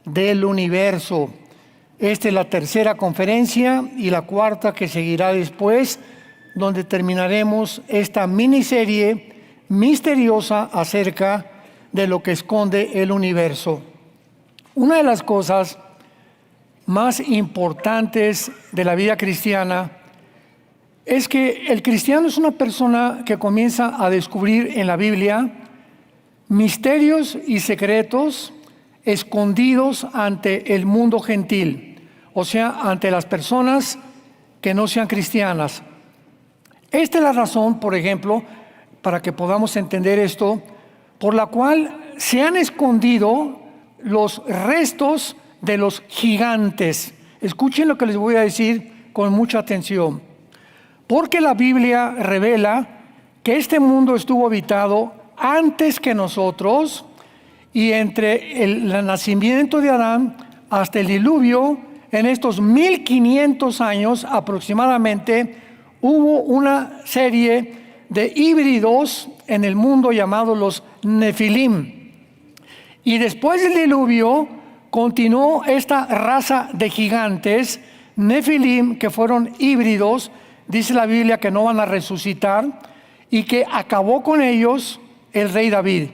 del universo. Esta es la tercera conferencia y la cuarta que seguirá después, donde terminaremos esta miniserie misteriosa acerca de lo que esconde el universo. Una de las cosas más importantes de la vida cristiana es que el cristiano es una persona que comienza a descubrir en la Biblia misterios y secretos escondidos ante el mundo gentil, o sea, ante las personas que no sean cristianas. Esta es la razón, por ejemplo, para que podamos entender esto, por la cual se han escondido los restos de los gigantes. Escuchen lo que les voy a decir con mucha atención. Porque la Biblia revela que este mundo estuvo habitado antes que nosotros, y entre el nacimiento de Adán hasta el diluvio, en estos 1500 años aproximadamente, hubo una serie de híbridos en el mundo llamados los Nefilim. Y después del diluvio continuó esta raza de gigantes, Nefilim, que fueron híbridos. Dice la Biblia que no van a resucitar y que acabó con ellos el rey David.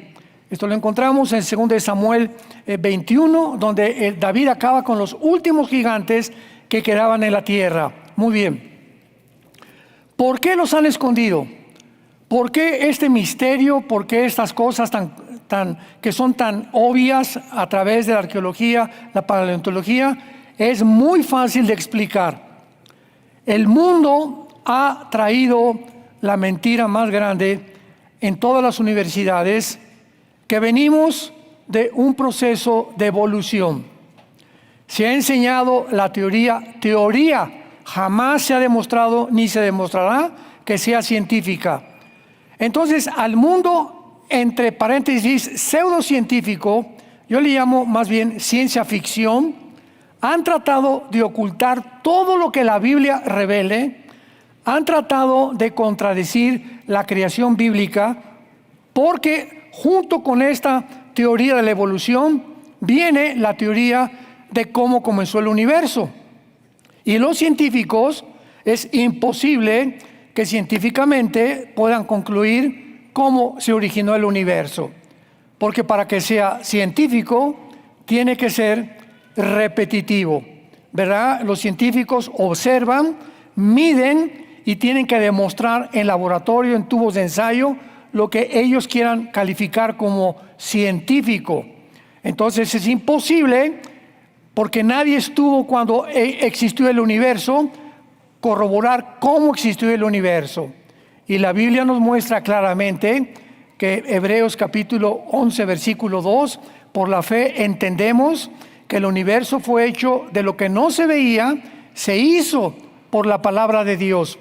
Esto lo encontramos en 2 Samuel 21, donde David acaba con los últimos gigantes que quedaban en la tierra. Muy bien. ¿Por qué los han escondido? ¿Por qué este misterio? ¿Por qué estas cosas que son tan obvias a través de la arqueología, la paleontología? Es muy fácil de explicar. El mundo ha traído la mentira más grande en todas las universidades, que venimos de un proceso de evolución. Se ha enseñado la teoría jamás se ha demostrado ni se demostrará que sea científica. Entonces, al mundo, entre paréntesis, pseudocientífico, yo le llamo más bien ciencia ficción, han tratado de ocultar todo lo que la Biblia revele, han tratado de contradecir la creación bíblica, porque junto con esta teoría de la evolución viene la teoría de cómo comenzó el universo. Y los científicos, es imposible que científicamente puedan concluir cómo se originó el universo, porque para que sea científico tiene que ser repetitivo, ¿verdad? Los científicos observan, miden y tienen que demostrar en laboratorio, en tubos de ensayo, lo que ellos quieran calificar como científico. Entonces es imposible, porque nadie estuvo cuando existió el universo, corroborar cómo existió el universo. Y la Biblia nos muestra claramente que Hebreos capítulo 11, versículo 2, por la fe entendemos que el universo fue hecho de lo que no se veía, se hizo por la palabra de Dios.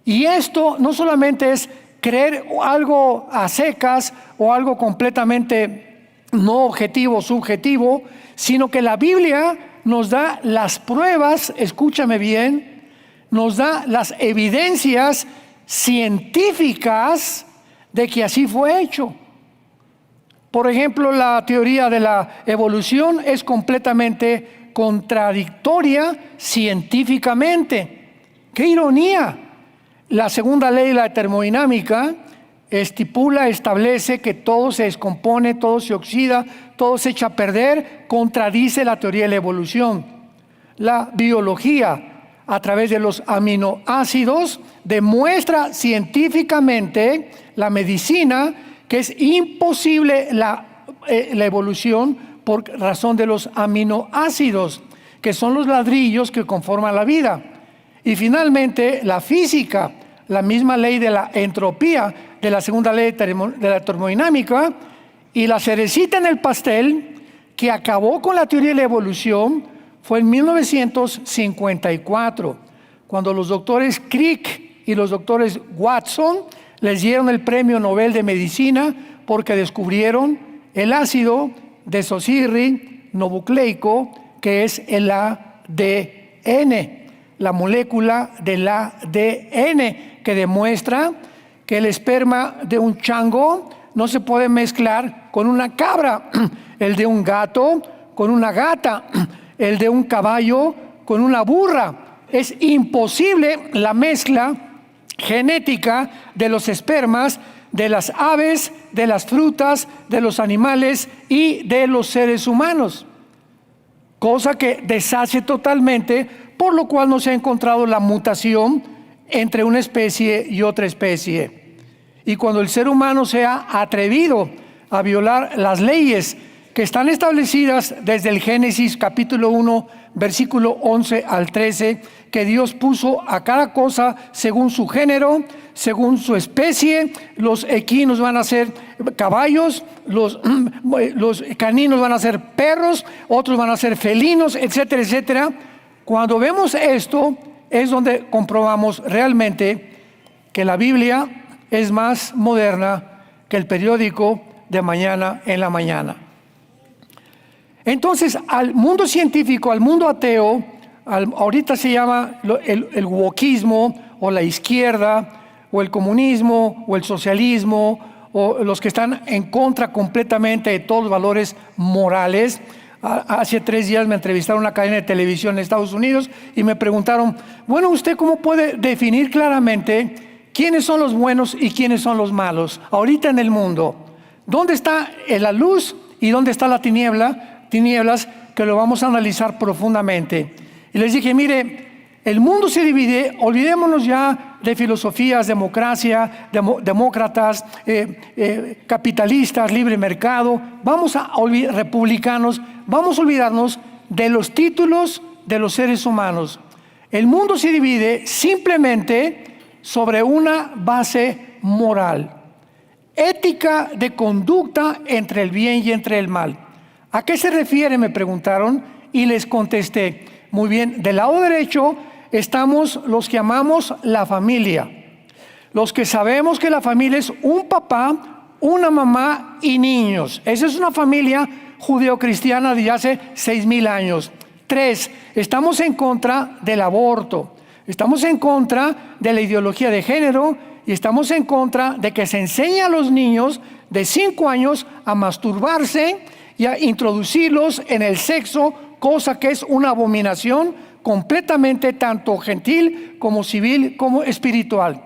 Y esto no solamente es creer algo a secas o algo completamente no objetivo, subjetivo, sino que la Biblia nos da las pruebas, escúchame bien, nos da las evidencias científicas de que así fue hecho. Por ejemplo, la teoría de la evolución es completamente contradictoria científicamente. ¡Qué ironía! La segunda ley de la termodinámica establece que todo se descompone, todo se oxida, todo se echa a perder, contradice la teoría de la evolución. La biología, a través de los aminoácidos, demuestra científicamente, la medicina, que es imposible la evolución por razón de los aminoácidos, que son los ladrillos que conforman la vida. Y finalmente, la física, la misma ley de la entropía, de la segunda ley de la termodinámica, y la cerecita en el pastel, que acabó con la teoría de la evolución, fue en 1954, cuando los doctores Crick y los doctores Watson les dieron el premio Nobel de Medicina porque descubrieron el ácido desoxirribonucleico, que es el ADN. La molécula del ADN, que demuestra que el esperma de un chango no se puede mezclar con una cabra, el de un gato con una gata, el de un caballo con una burra. Es imposible la mezcla genética de los espermas de las aves, de las frutas, de los animales y de los seres humanos. Cosa que deshace totalmente, por lo cual no se ha encontrado la mutación entre una especie y otra especie. Y cuando el ser humano se ha atrevido a violar las leyes que están establecidas desde el Génesis capítulo 1, versículo 11 al 13, que Dios puso a cada cosa según su género, según su especie. Los equinos van a ser caballos, los caninos van a ser perros, otros van a ser felinos, etcétera, etcétera. Cuando vemos esto, es donde comprobamos realmente que la Biblia es más moderna que el periódico de mañana en la mañana. Entonces, al mundo científico, al mundo ateo, ahorita se llama el wokismo, o la izquierda, o el comunismo, o el socialismo, o los que están en contra completamente de todos los valores morales. Hace 3 días me entrevistaron en una cadena de televisión en Estados Unidos y me preguntaron, bueno, ¿usted cómo puede definir claramente quiénes son los buenos y quiénes son los malos ahorita en el mundo? ¿Dónde está la luz y dónde está la tinieblas, que lo vamos a analizar profundamente? Y les dije, mire, el mundo se divide, olvidémonos ya de filosofías, democracia, demócratas, capitalistas, libre mercado, republicanos, vamos a olvidarnos de los títulos de los seres humanos. El mundo se divide simplemente sobre una base moral, ética de conducta entre el bien y entre el mal. ¿A qué se refiere?, me preguntaron, y les contesté, muy bien, del lado derecho estamos los que amamos la familia, los que sabemos que la familia es un papá, una mamá y niños. Esa es una familia judeocristiana de hace 6,000 años. 3, estamos en contra del aborto, estamos en contra de la ideología de género y estamos en contra de que se enseñe a los niños de 5 años a masturbarse y a introducirlos en el sexo, cosa que es una abominación completamente tanto gentil como civil como espiritual.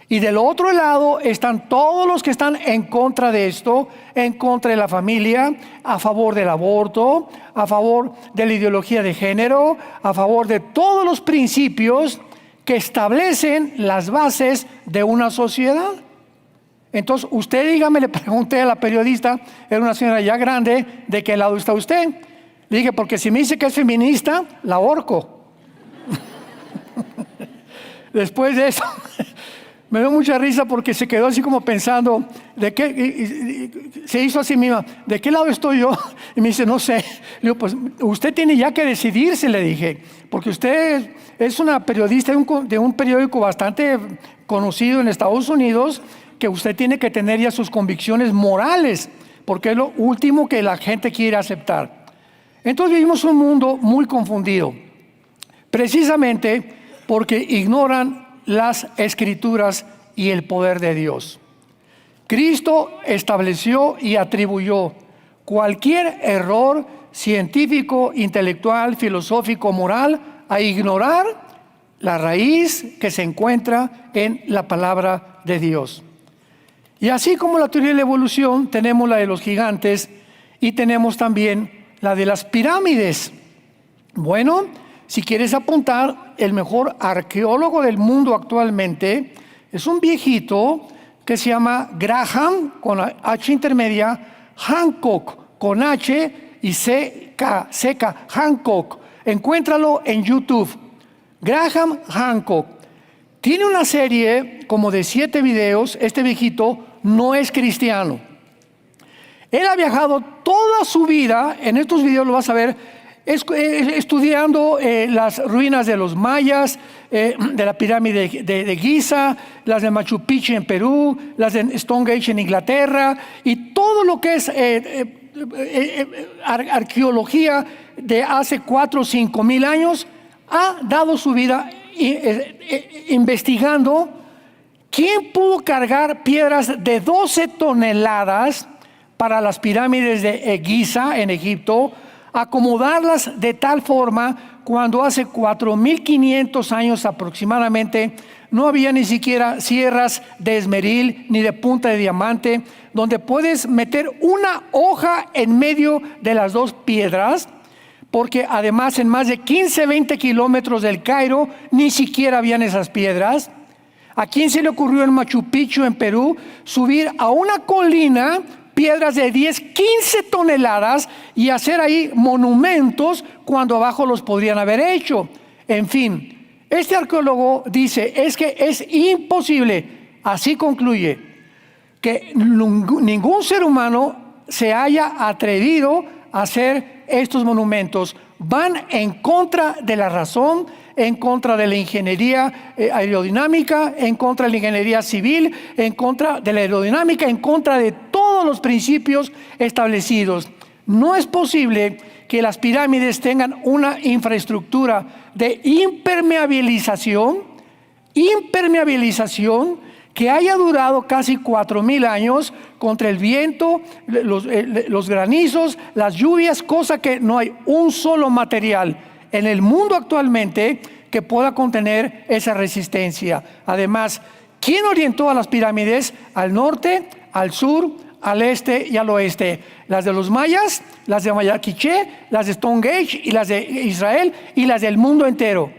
Y del otro lado están todos los que están en contra de esto, en contra de la familia, a favor del aborto, a favor de la ideología de género, a favor de todos los principios que establecen las bases de una sociedad. Entonces, usted dígame, le pregunté a la periodista, era una señora ya grande, ¿de qué lado está usted? Le dije, porque si me dice que es feminista, la ahorco. Después de eso, me dio mucha risa porque se quedó así como pensando, se hizo así misma, ¿de qué lado estoy yo? Y me dice, no sé. Le digo, pues usted tiene ya que decidirse, le dije, porque usted es una periodista de un periódico bastante conocido en Estados Unidos, que usted tiene que tener ya sus convicciones morales, porque es lo último que la gente quiere aceptar. Entonces vivimos un mundo muy confundido, precisamente porque ignoran las Escrituras y el poder de Dios. Cristo estableció y atribuyó cualquier error científico, intelectual, filosófico, moral a ignorar la raíz que se encuentra en la palabra de Dios. Y así como la teoría de la evolución, tenemos la de los gigantes y tenemos también la de las pirámides. Bueno, si quieres apuntar, el mejor arqueólogo del mundo actualmente es un viejito que se llama Graham, con H intermedia, Hancock, con H y seca, Hancock. Encuéntralo en YouTube. Graham Hancock. Tiene una serie como de 7 videos. Este viejito no es cristiano. Él ha viajado toda su vida, en estos videos lo vas a ver, estudiando las ruinas de los mayas, de la pirámide de Giza, las de Machu Picchu en Perú, las de Stonehenge en Inglaterra, y todo lo que es arqueología de hace 4 o 5 mil años. Ha dado su vida investigando quién pudo cargar piedras de 12 toneladas para las pirámides de Giza en Egipto, acomodarlas de tal forma cuando hace 4.500 años aproximadamente no había ni siquiera sierras de esmeril ni de punta de diamante, donde puedes meter una hoja en medio de las dos piedras, porque además en más de 15-20 kilómetros del Cairo ni siquiera habían esas piedras. ¿A quién se le ocurrió en Machu Picchu, en Perú, subir a una colina piedras de 10-15 toneladas y hacer ahí monumentos cuando abajo los podrían haber hecho? En fin, este arqueólogo dice, es que es imposible, así concluye, que ningún ser humano se haya atrevido a hacer estos monumentos. Van en contra de la razón, en contra de la ingeniería aerodinámica, en contra de la ingeniería civil, en contra de la aerodinámica, en contra de todos los principios establecidos. No es posible que las pirámides tengan una infraestructura de impermeabilización que haya durado casi 4.000 años contra el viento, los granizos, las lluvias, cosa que no hay un solo material en el mundo actualmente que pueda contener esa resistencia. Además, ¿quién orientó a las pirámides? Al norte, al sur, al este y al oeste. Las de los mayas, las de Maya Quiché, las de Stonehenge y las de Israel y las del mundo entero.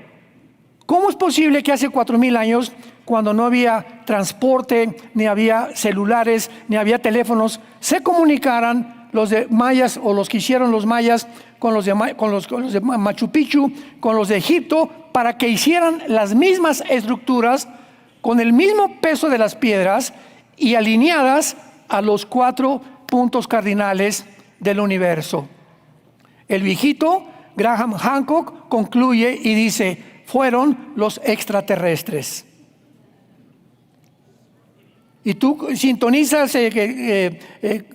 ¿Cómo es posible que hace 4.000 años, cuando no había transporte, ni había celulares, ni había teléfonos, se comunicaran los de mayas o los que hicieron los mayas con los de Machu Picchu, con los de Egipto, para que hicieran las mismas estructuras con el mismo peso de las piedras y alineadas a los 4 puntos cardinales del universo? El viejito Graham Hancock concluye y dice, fueron los extraterrestres. Y tú sintonizas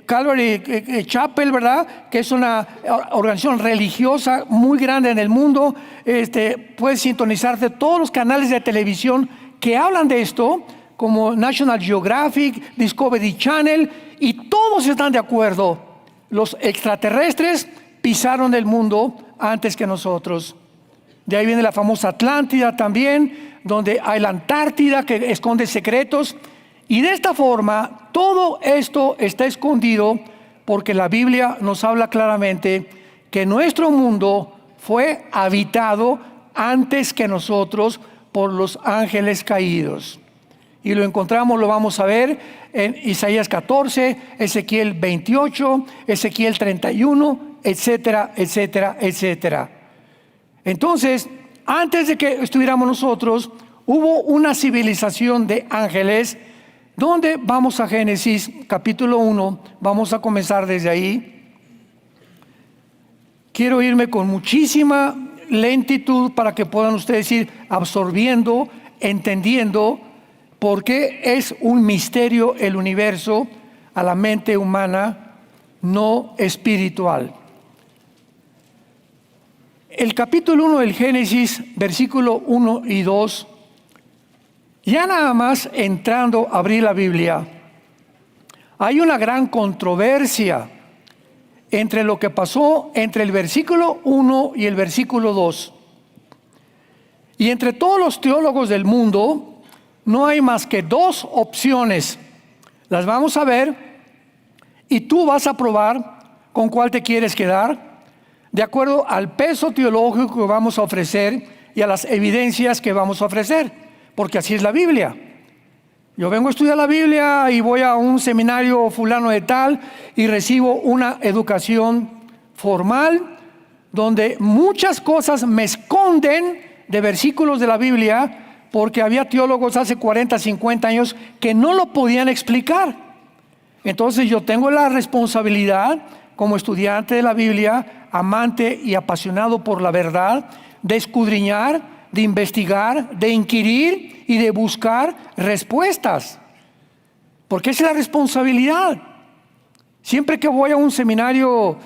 Calvary Chapel, ¿verdad? Que es una organización religiosa muy grande en el mundo. Puedes sintonizarte todos los canales de televisión que hablan de esto, como National Geographic, Discovery Channel, y todos están de acuerdo. Los extraterrestres pisaron el mundo antes que nosotros. De ahí viene la famosa Atlántida también, donde hay la Antártida que esconde secretos. Y de esta forma, todo esto está escondido porque la Biblia nos habla claramente que nuestro mundo fue habitado antes que nosotros por los ángeles caídos. Y lo encontramos, lo vamos a ver en Isaías 14, Ezequiel 28, Ezequiel 31, etcétera, etcétera, etcétera. Entonces, antes de que estuviéramos nosotros, hubo una civilización de ángeles. ¿Dónde vamos a Génesis capítulo 1? Vamos a comenzar desde ahí. Quiero irme con muchísima lentitud para que puedan ustedes ir absorbiendo, entendiendo por qué es un misterio el universo a la mente humana no espiritual. El capítulo 1 del Génesis, versículo 1 y 2, ya nada más entrando a abrir la Biblia, hay una gran controversia entre lo que pasó entre el versículo 1 y el versículo 2. Y entre todos los teólogos del mundo, no hay más que 2 opciones. Las vamos a ver y tú vas a probar con cuál te quieres quedar, de acuerdo al peso teológico que vamos a ofrecer y a las evidencias que vamos a ofrecer, porque así es la Biblia. Yo vengo a estudiar la Biblia y voy a un seminario fulano de tal y recibo una educación formal donde muchas cosas me esconden de versículos de la Biblia, porque había teólogos hace 40, 50 años que no lo podían explicar. Entonces yo tengo la responsabilidad como estudiante de la Biblia, amante y apasionado por la verdad, de escudriñar, de investigar, de inquirir y de buscar respuestas. Porque esa es la responsabilidad. Siempre que voy a un seminario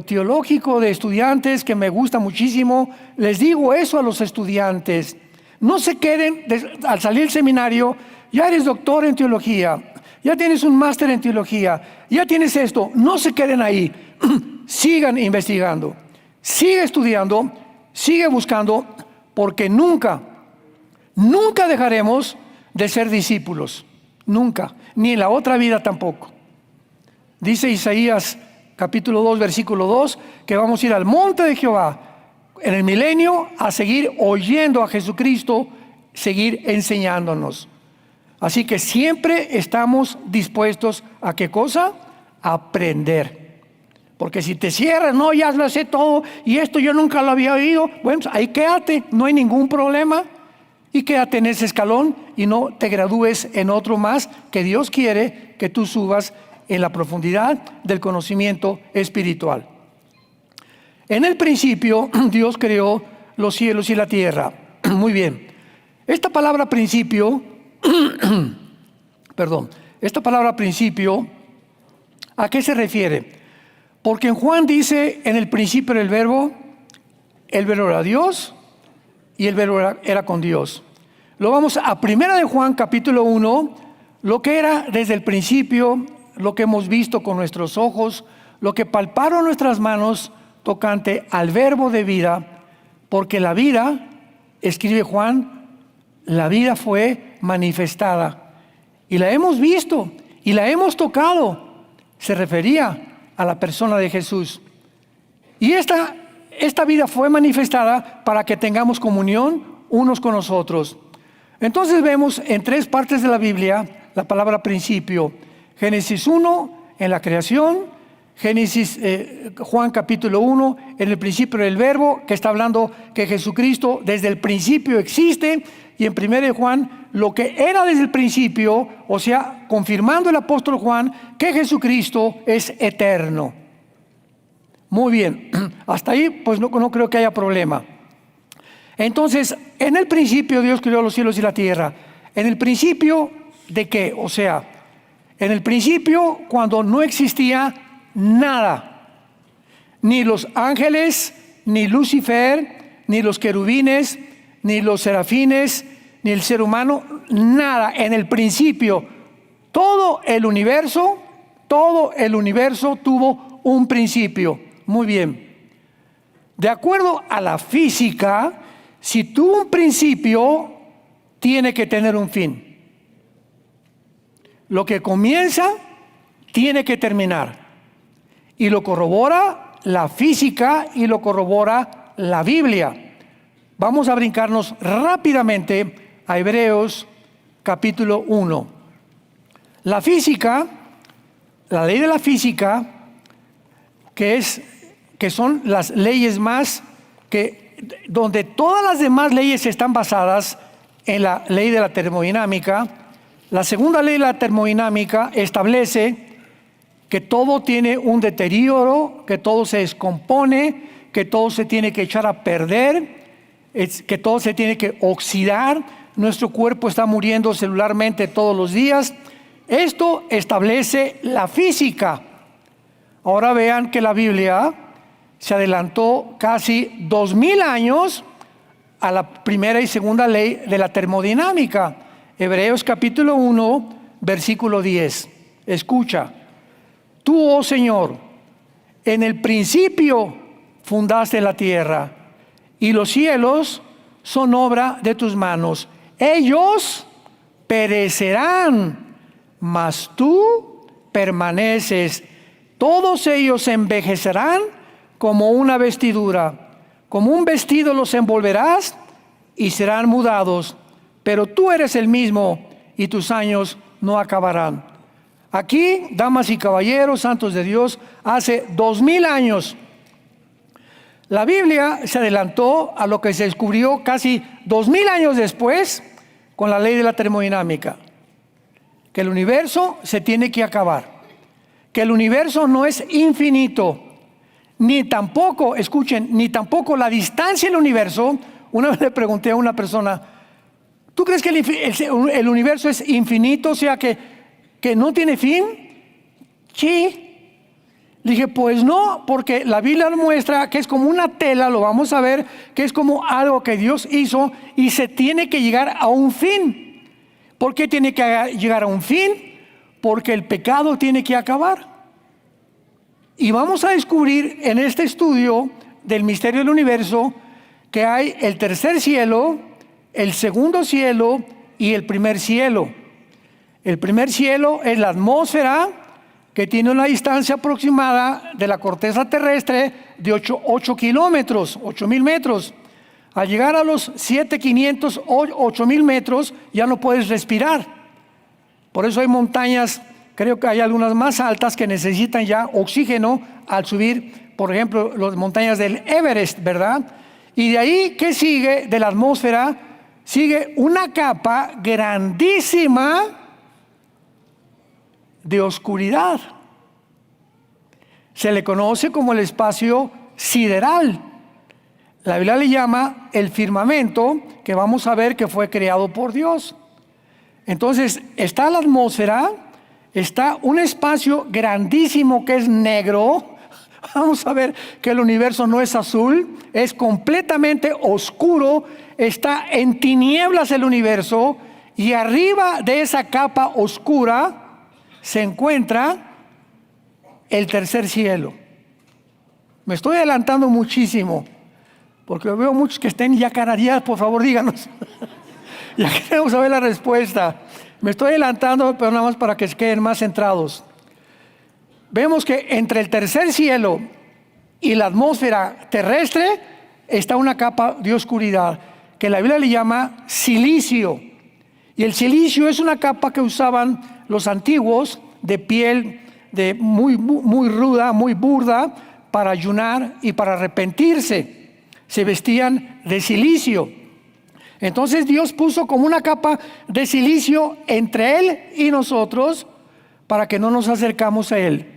teológico de estudiantes que me gusta muchísimo, les digo eso a los estudiantes. No se queden, al salir del seminario, ya eres doctor en teología, ya tienes un máster en teología, ya tienes esto. No se queden ahí, sigan investigando, Sigue estudiando, sigue buscando, porque nunca dejaremos de ser discípulos. Nunca, ni en la otra vida tampoco. Dice Isaías capítulo 2, versículo 2, que vamos a ir al monte de Jehová en el milenio a seguir oyendo a Jesucristo, seguir enseñándonos. Así que siempre estamos dispuestos a ¿qué cosa? A aprender. Porque si te cierras, no, ya lo sé todo y esto yo nunca lo había oído, bueno, pues ahí quédate, no hay ningún problema. Y quédate en ese escalón y no te gradúes en otro más, que Dios quiere que tú subas en la profundidad del conocimiento espiritual. En el principio Dios creó los cielos y la tierra. Muy bien. Esta palabra principio, esta palabra principio, ¿a qué se refiere? Porque en Juan dice, en el principio era el verbo era Dios y el verbo era con Dios. Lo vamos a Primera de Juan capítulo 1, lo que era desde el principio, lo que hemos visto con nuestros ojos, lo que palparon nuestras manos tocante al verbo de vida, porque la vida, escribe Juan, la vida fue manifestada y la hemos visto y la hemos tocado. Se refería a la persona de Jesús. Y esta vida fue manifestada para que tengamos comunión unos con los otros. Entonces vemos en tres partes de la Biblia la palabra principio. Génesis 1 en la creación, Juan capítulo 1 en el principio del verbo, que está hablando que Jesucristo desde el principio existe, y en 1 Juan lo que era desde el principio, o sea, confirmando el apóstol Juan que Jesucristo es eterno. Muy bien, hasta ahí pues no creo que haya problema. Entonces, en el principio Dios creó los cielos y la tierra. ¿En el principio de qué? O sea, en el principio cuando no existía nada. Ni los ángeles, ni Lucifer, ni los querubines, ni los serafines, ni el ser humano, nada. En el principio, todo el universo tuvo un principio. Muy bien. De acuerdo a la física, si tuvo un principio, tiene que tener un fin. Lo que comienza, tiene que terminar. Y lo corrobora la física y lo corrobora la Biblia. Vamos a brincarnos rápidamente a Hebreos capítulo 1. La física, la ley de la física, que son las leyes más donde todas las demás leyes están basadas en la ley de la termodinámica. La segunda ley de la termodinámica establece que todo tiene un deterioro, que todo se descompone, que todo se tiene que echar a perder, que todo se tiene que oxidar. Nuestro cuerpo está muriendo celularmente todos los días. Esto establece la física. Ahora vean que la Biblia se adelantó casi 2000 años a la primera y segunda ley de la termodinámica. Hebreos capítulo 1, versículo 10. Escucha. Tú, oh Señor, en el principio fundaste la tierra y los cielos son obra de tus manos. Ellos perecerán, mas tú permaneces. Todos ellos envejecerán como una vestidura, como un vestido los envolverás y serán mudados, pero tú eres el mismo y tus años no acabarán. Aquí, damas y caballeros, santos de Dios, hace 2000 años, la Biblia se adelantó a lo que se descubrió casi 2000 años después con la ley de la termodinámica, que el universo se tiene que acabar, que el universo no es infinito, ni tampoco, escuchen, ni tampoco la distancia del universo. Una vez le pregunté a una persona, ¿tú crees que el universo es infinito, o sea que no tiene fin? Sí. Le dije, pues no, porque la Biblia muestra que es como una tela, lo vamos a ver, que es como algo que Dios hizo y se tiene que llegar a un fin. ¿Por qué tiene que llegar a un fin? Porque el pecado tiene que acabar. Y vamos a descubrir en este estudio del misterio del universo que hay el tercer cielo, el segundo cielo y el primer cielo. El primer cielo es la atmósfera, que tiene una distancia aproximada de la corteza terrestre de 8 kilómetros, 8,000 metros. Al llegar a los 7,500 o 8,000 metros ya no puedes respirar. Por eso hay montañas, creo que hay algunas más altas que necesitan ya oxígeno al subir, por ejemplo, las montañas del Everest, ¿verdad? Y de ahí, ¿qué sigue de la atmósfera? Sigue una capa grandísima de oscuridad. Se le conoce como el espacio sideral. La Biblia le llama el firmamento, que vamos a ver que fue creado por Dios. Entonces, está la atmósfera, está un espacio grandísimo que es negro. Vamos a ver que el universo no es azul, es completamente oscuro, está en tinieblas el universo, y arriba de esa capa oscura se encuentra el tercer cielo. Me estoy adelantando muchísimo, porque veo muchos que estén ya carareados. Por favor, díganos. Ya queremos saber la respuesta. Me estoy adelantando, pero nada más para que se queden más centrados. Vemos que entre el tercer cielo y la atmósfera terrestre está una capa de oscuridad, que la Biblia le llama silicio. Y el silicio es una capa que usaban los antiguos de piel muy ruda, muy burda, para ayunar y para arrepentirse. Se vestían de silicio. Entonces Dios puso como una capa de silicio entre Él y nosotros para que no nos acercamos a Él.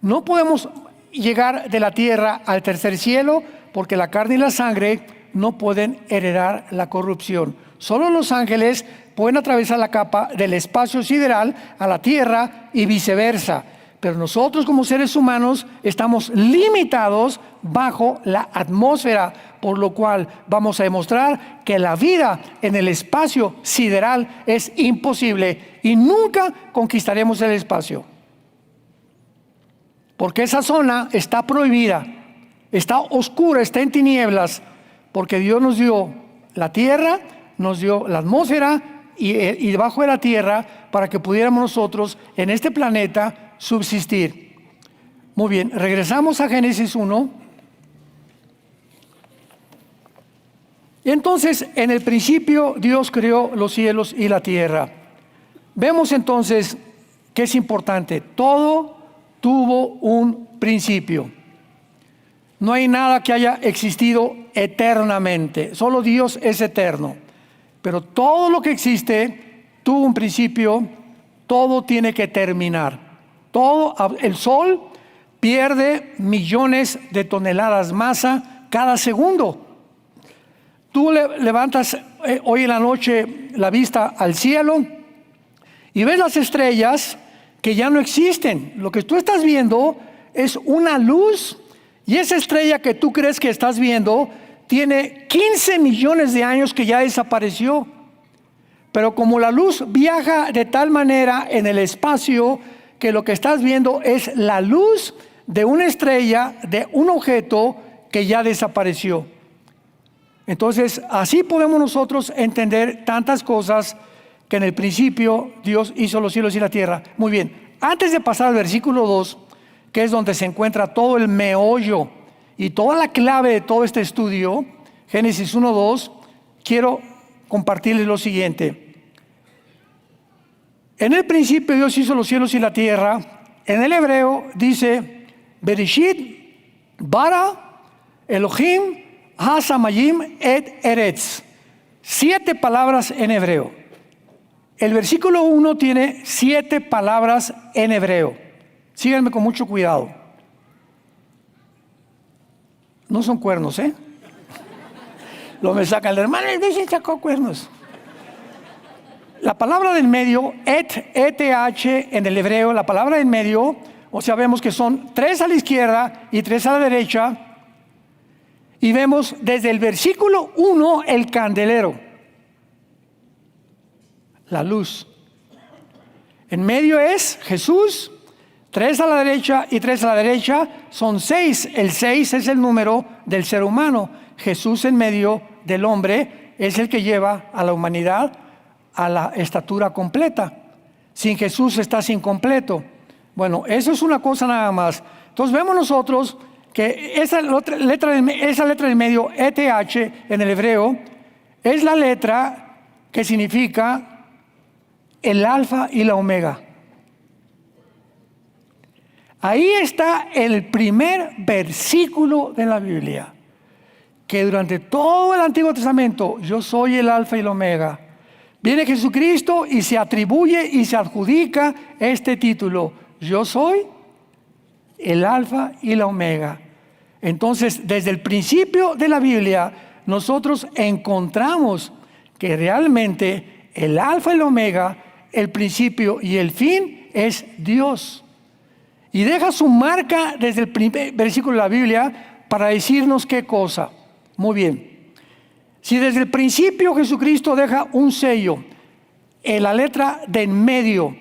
No podemos llegar de la tierra al tercer cielo porque la carne y la sangre no pueden heredar la corrupción. Solo los ángeles pueden atravesar la capa del espacio sideral a la tierra y viceversa. Pero nosotros como seres humanos estamos limitados bajo la atmósfera, por lo cual vamos a demostrar que la vida en el espacio sideral es imposible y nunca conquistaremos el espacio. Porque esa zona está prohibida, está oscura, está en tinieblas, porque Dios nos dio la tierra, nos dio la atmósfera y debajo de la tierra para que pudiéramos nosotros en este planeta subsistir. Muy bien, regresamos a Génesis 1. Y entonces, en el principio, Dios creó los cielos y la tierra. Vemos entonces que es importante, todo tuvo un principio. No hay nada que haya existido eternamente, solo Dios es eterno. Pero todo lo que existe tuvo un principio, todo tiene que terminar. Todo, el sol pierde millones de toneladas masa cada segundo. Tú levantas hoy en la noche la vista al cielo y ves las estrellas que ya no existen. Lo que tú estás viendo es una luz, y esa estrella que tú crees que estás viendo tiene 15 millones de años que ya desapareció. Pero como la luz viaja de tal manera en el espacio que lo que estás viendo es la luz de una estrella, de un objeto que ya desapareció. Entonces, así podemos nosotros entender tantas cosas, que en el principio Dios hizo los cielos y la tierra. Muy bien, antes de pasar al versículo 2, que es donde se encuentra todo el meollo y toda la clave de todo este estudio, Génesis 1:2, quiero compartirles lo siguiente. En el principio Dios hizo los cielos y la tierra. En el hebreo dice Bereshit bara Elohim hasamayim et eretz. 7 palabras en hebreo. El versículo 1 tiene 7 palabras en hebreo. Síganme con mucho cuidado. No son cuernos, ¿eh? Lo me saca el hermano y dice, sacó cuernos. La palabra del medio, ETH, en el hebreo, la palabra del medio, o sea, vemos que son 3 a la izquierda y 3 a la derecha. Y vemos desde el versículo 1 el candelero, la luz. En medio es Jesús, 3 a la derecha y 3 a la derecha son 6. El 6 es el número del ser humano. Jesús en medio del hombre es el que lleva a la humanidad a la estatura completa. Sin Jesús estás incompleto. Bueno, eso es una cosa nada más. Entonces vemos nosotros que esa letra del medio, ETH en el hebreo, es la letra que significa el alfa y la omega. Ahí está el primer versículo de la Biblia, que durante todo el Antiguo Testamento, yo soy el alfa y el omega. Viene Jesucristo y se atribuye y se adjudica este título: yo soy el alfa y la omega. Entonces, desde el principio de la Biblia, nosotros encontramos que realmente el alfa y el omega, el principio y el fin, es Dios. Y deja su marca desde el primer versículo de la Biblia para decirnos qué cosa. Muy bien. Si desde el principio Jesucristo deja un sello en la letra de en medio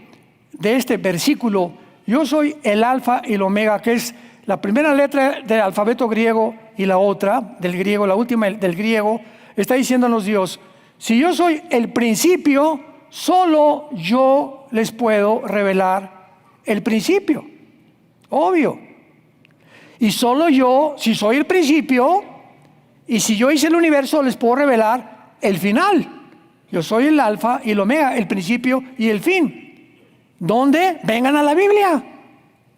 de este versículo, yo soy el alfa y el omega, que es la primera letra del alfabeto griego y la otra del griego, la última del griego, está diciéndonos Dios: si yo soy el principio, solo yo les puedo revelar el principio. Obvio. Y solo yo, si soy el principio, y si yo hice el universo, les puedo revelar el final. Yo soy el alfa y el omega, el principio y el fin. ¿Dónde? Vengan a la Biblia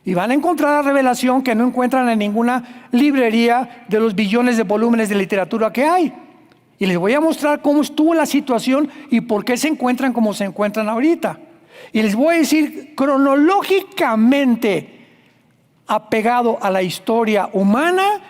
y van a encontrar la revelación que no encuentran en ninguna librería de los billones de volúmenes de literatura que hay. Y les voy a mostrar cómo estuvo la situación y por qué se encuentran como se encuentran ahorita. Y les voy a decir cronológicamente, apegado a la historia humana,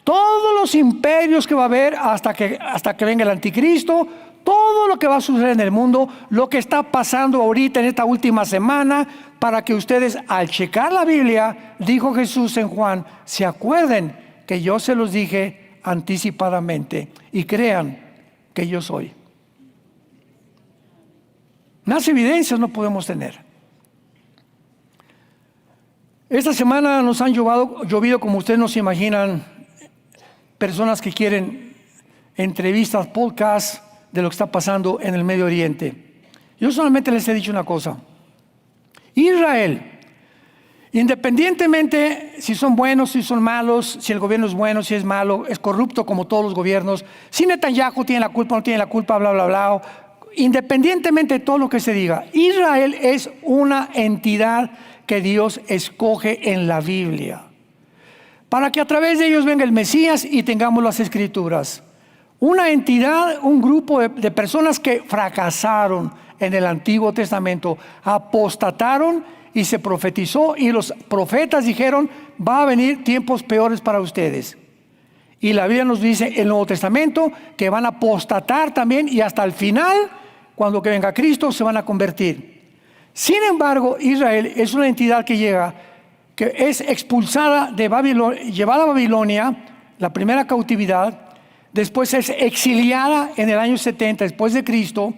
todos los imperios que va a haber hasta que venga el anticristo, todo lo que va a suceder en el mundo, lo que está pasando ahorita en esta última semana, para que ustedes, al checar la Biblia, dijo Jesús en Juan, se acuerden que yo se los dije anticipadamente y crean que yo soy. Más evidencias no podemos tener. Esta semana nos han llovido, como ustedes no se imaginan, personas que quieren entrevistas, podcasts de lo que está pasando en el Medio Oriente. Yo solamente les he dicho una cosa: Israel, independientemente si son buenos, si son malos, si el gobierno es bueno, si es malo, es corrupto como todos los gobiernos, si Netanyahu tiene la culpa o no tiene la culpa, bla, bla, bla, independientemente de todo lo que se diga, Israel es una entidad que Dios escoge en la Biblia, para que a través de ellos venga el Mesías y tengamos las Escrituras. Una entidad, un grupo de personas que fracasaron en el Antiguo Testamento, apostataron y se profetizó, y los profetas dijeron: va a venir tiempos peores para ustedes. Y la Biblia nos dice en el Nuevo Testamento que van a apostatar también, y hasta el final, cuando que venga Cristo, se van a convertir. Sin embargo, Israel es una entidad que llega, que es expulsada de Babilonia, llevada a Babilonia, la primera cautividad, después es exiliada en el año 70 después de Cristo,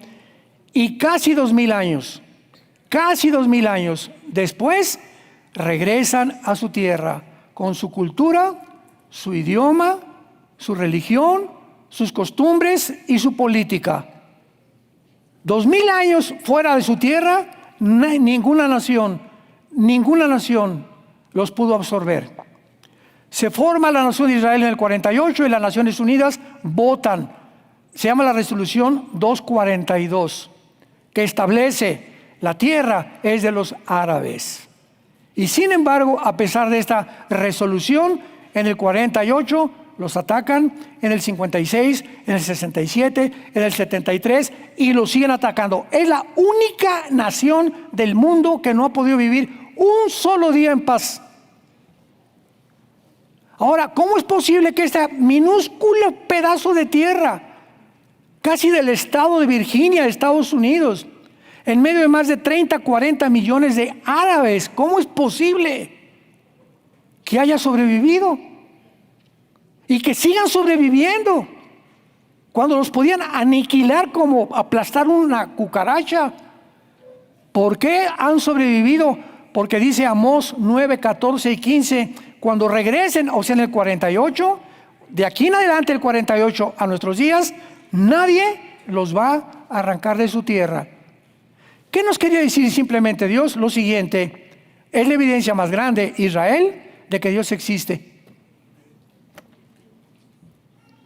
y casi 2000 años después regresan a su tierra con su cultura, su idioma, su religión, sus costumbres y su política. 2000 años fuera de su tierra, ninguna nación los pudo absorber. Se forma la nación de Israel en el 48 y las Naciones Unidas votan. Se llama la resolución 242, que establece la tierra es de los árabes. Y sin embargo, a pesar de esta resolución, en el 48 los atacan, en el 56, en el 67, en el 73, y los siguen atacando. Es la única nación del mundo que no ha podido vivir un solo día en paz. Ahora, ¿cómo es posible que este minúsculo pedazo de tierra, casi del estado de Virginia, de Estados Unidos, en medio de más de 30, 40 millones de árabes, cómo es posible que haya sobrevivido? Y que sigan sobreviviendo cuando los podían aniquilar como aplastar una cucaracha. ¿Por qué han sobrevivido? porque dice Amós 9, 14 y 15, cuando regresen, o sea, en el 48, de aquí en adelante el 48 a nuestros días, nadie los va a arrancar de su tierra. ¿Qué nos quería decir simplemente Dios? Lo siguiente, es la evidencia más grande, Israel, de que Dios existe.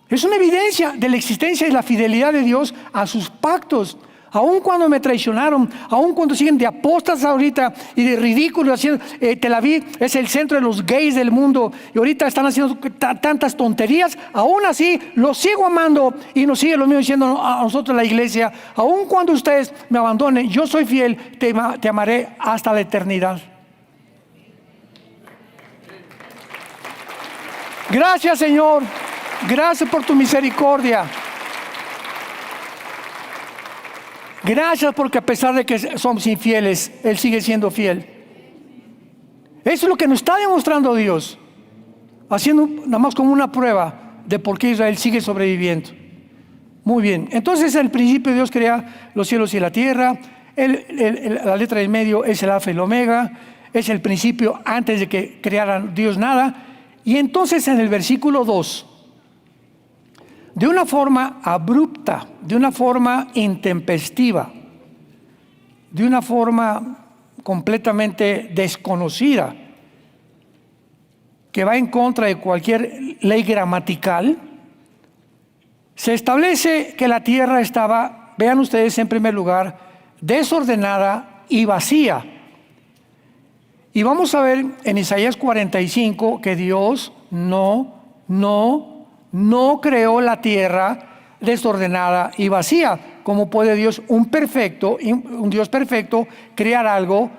Es una evidencia de la existencia y la fidelidad de Dios a sus pactos. Aun cuando me traicionaron, aun cuando siguen de apóstatas ahorita y de ridículos haciendo, Tel Aviv es el centro de los gays del mundo y ahorita están haciendo tantas tonterías, aún así los sigo amando y nos sigue lo mismo diciendo a nosotros la iglesia, aun cuando ustedes me abandonen, yo soy fiel, te amaré hasta la eternidad. Gracias, Señor, gracias por tu misericordia. Gracias porque a pesar de que somos infieles, Él sigue siendo fiel. Eso es lo que nos está demostrando Dios, haciendo nada más como una prueba de por qué Israel sigue sobreviviendo. Muy bien, entonces al principio Dios crea los cielos y la tierra. La letra del medio es el alfa y el omega, es el principio antes de que creara Dios nada. Y entonces en el versículo 2, de una forma abrupta, de una forma intempestiva, de una forma completamente desconocida, que va en contra de cualquier ley gramatical, se establece que la tierra estaba, vean ustedes en primer lugar, desordenada y vacía. Y vamos a ver en Isaías 45 que Dios no creó la tierra desordenada y vacía. ¿Cómo puede Dios, un Dios perfecto, crear algo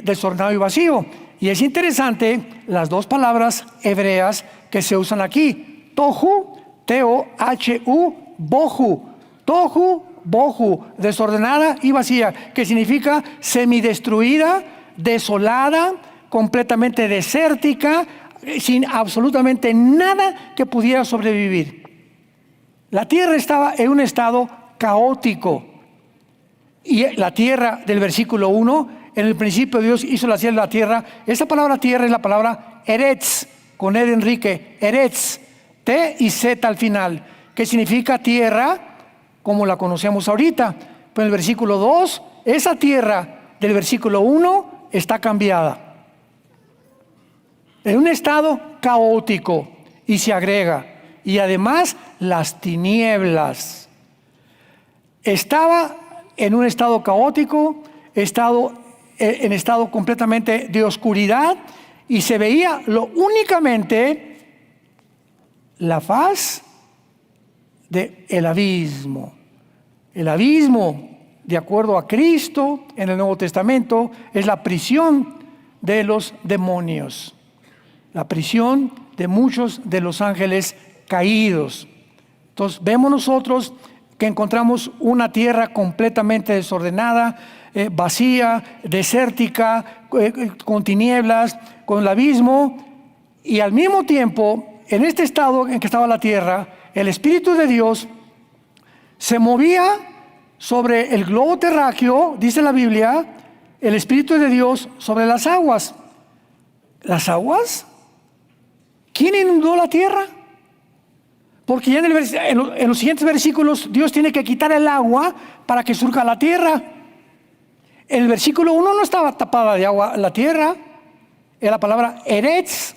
desordenado y vacío? Y es interesante las dos palabras hebreas que se usan aquí. Tohu, T-O-H-U, bohu. Tohu, bohu, desordenada y vacía, que significa semidestruida, desolada, completamente desértica, sin absolutamente nada que pudiera sobrevivir. La tierra estaba en un estado caótico. Y la tierra del versículo 1, en el principio Dios hizo la cielo y la tierra. Esa palabra tierra es la palabra Eretz, con Ed Enrique, Eretz, T y Z al final, que significa tierra como la conocemos ahorita. Pero en el versículo 2, esa tierra del versículo 1 está cambiada. En un estado caótico, y se agrega, y además las tinieblas. Estaba en un estado caótico, en estado completamente de oscuridad, y se veía únicamente la faz del abismo. El abismo, de acuerdo a Cristo en el Nuevo Testamento, es la prisión de los demonios. La prisión de muchos de los ángeles caídos. Entonces vemos nosotros que encontramos una tierra completamente desordenada, vacía, desértica, con tinieblas, con el abismo, y al mismo tiempo, en este estado en que estaba la tierra, el Espíritu de Dios se movía sobre el globo terráqueo, dice la Biblia, el Espíritu de Dios sobre las aguas. ¿Las aguas? ¿Quién inundó la tierra? Porque ya en los siguientes versículos Dios tiene que quitar el agua para que surja la tierra. En el versículo 1 no estaba tapada de agua la tierra, era la palabra Eretz.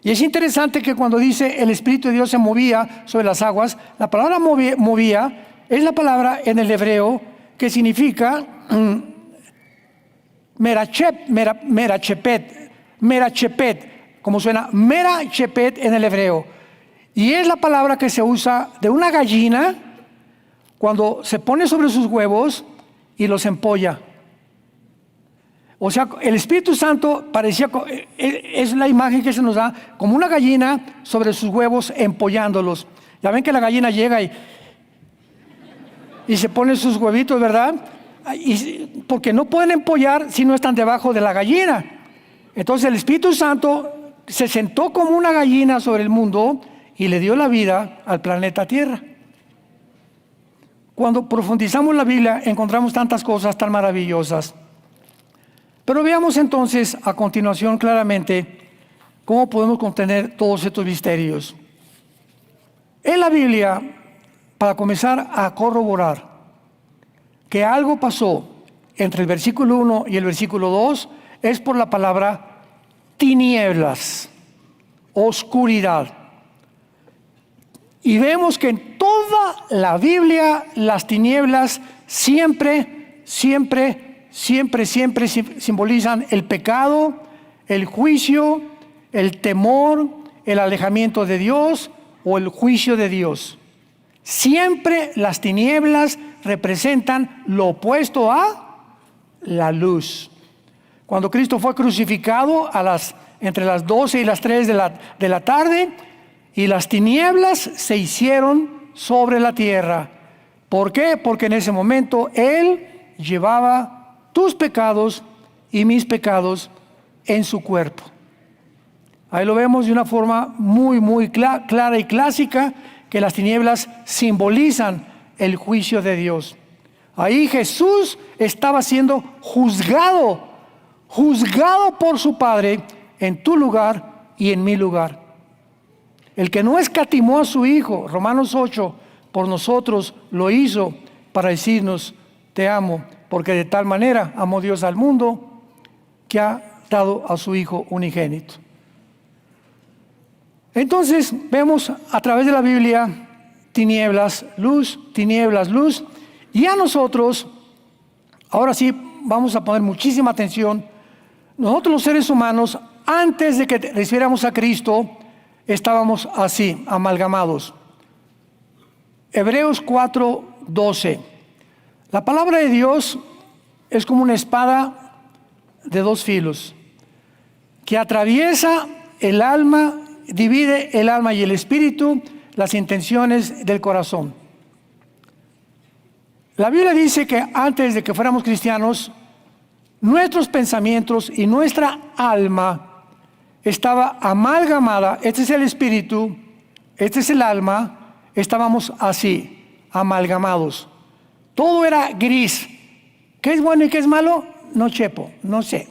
Y es interesante que cuando dice el Espíritu de Dios se movía sobre las aguas, la palabra movía es la palabra en el hebreo que significa merachepet, como suena merachepet en el hebreo. Y es la palabra que se usa de una gallina cuando se pone sobre sus huevos y los empolla. O sea, el Espíritu Santo parecía, es la imagen que se nos da, como una gallina sobre sus huevos empollándolos. Ya ven que la gallina llega y se pone sus huevitos, ¿verdad? Porque no pueden empollar si no están debajo de la gallina. Entonces el Espíritu Santo se sentó como una gallina sobre el mundo y le dio la vida al planeta Tierra. Cuando profundizamos la Biblia encontramos tantas cosas tan maravillosas. Pero veamos entonces a continuación claramente cómo podemos contener todos estos misterios. En la Biblia, para comenzar a corroborar que algo pasó entre el versículo 1 y el versículo 2, es por la palabra tinieblas, oscuridad. Y vemos que en toda la Biblia las tinieblas siempre simbolizan el pecado, el juicio, el temor, el alejamiento de Dios o el juicio de Dios. Siempre las tinieblas representan lo opuesto a la luz. Cuando Cristo fue crucificado entre las 12 y las 3 de la tarde, y las tinieblas se hicieron sobre la tierra. ¿Por qué? Porque en ese momento Él llevaba tus pecados y mis pecados en su cuerpo. Ahí lo vemos de una forma muy clara y clásica, que las tinieblas simbolizan el juicio de Dios. Ahí Jesús estaba siendo juzgado por su Padre en tu lugar y en mi lugar. El que no escatimó a su Hijo, Romanos 8, por nosotros lo hizo para decirnos: te amo, porque de tal manera amó Dios al mundo que ha dado a su Hijo unigénito. Entonces vemos a través de la Biblia tinieblas, luz, y a nosotros, ahora sí vamos a poner muchísima atención. Nosotros los seres humanos, antes de que recibiéramos a Cristo, estábamos así, amalgamados. Hebreos 4:12. La palabra de Dios es como una espada de dos filos, que atraviesa el alma, divide el alma y el espíritu, las intenciones del corazón. La Biblia dice que antes de que fuéramos cristianos, nuestros pensamientos y nuestra alma estaba amalgamada. Este es el espíritu, este es el alma. Estábamos así, amalgamados. Todo era gris. ¿Qué es bueno y qué es malo? No chepo, no sé.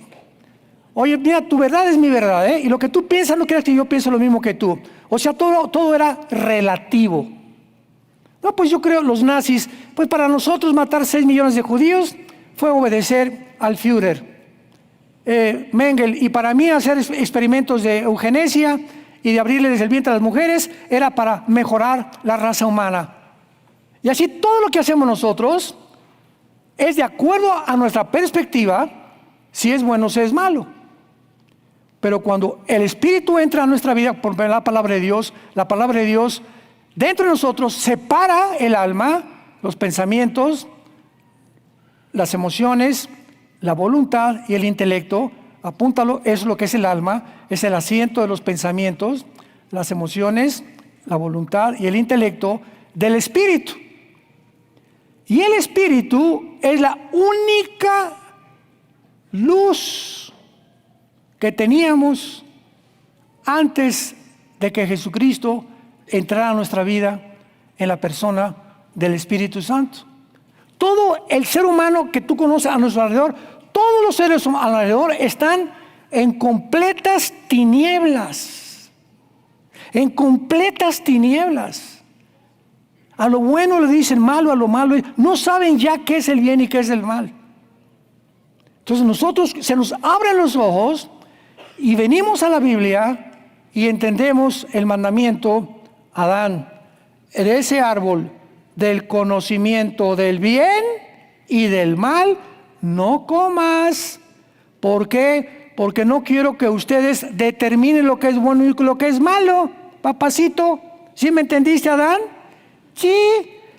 Oye, mira, tu verdad es mi verdad, ¿eh? Y lo que tú piensas no creas que yo pienso lo mismo que tú. O sea, todo era relativo. No, pues yo creo, los nazis, pues para nosotros matar 6 millones de judíos fue obedecer al Führer. Mengele, y para mí hacer experimentos de eugenesia y de abrirles el vientre a las mujeres era para mejorar la raza humana. Y así todo lo que hacemos nosotros es de acuerdo a nuestra perspectiva, si es bueno o si es malo. Pero cuando el Espíritu entra a nuestra vida por la palabra de Dios dentro de nosotros separa el alma, los pensamientos, las emociones, la voluntad y el intelecto. Apúntalo, eso es lo que es el alma, es el asiento de los pensamientos, las emociones, la voluntad y el intelecto del espíritu. Y el espíritu es la única luz que teníamos antes de que Jesucristo entrara a nuestra vida en la persona del Espíritu Santo. Todo el ser humano que tú conoces a nuestro alrededor, todos los seres alrededor están en completas tinieblas. En completas tinieblas. A lo bueno le dicen malo, a lo malo no saben ya qué es el bien y qué es el mal. Entonces nosotros se nos abren los ojos y venimos a la Biblia y entendemos el mandamiento: Adán, de ese árbol del conocimiento del bien y del mal no comas. ¿Por qué? Porque no quiero que ustedes determinen lo que es bueno y lo que es malo. Papacito, ¿sí me entendiste, Adán? Sí,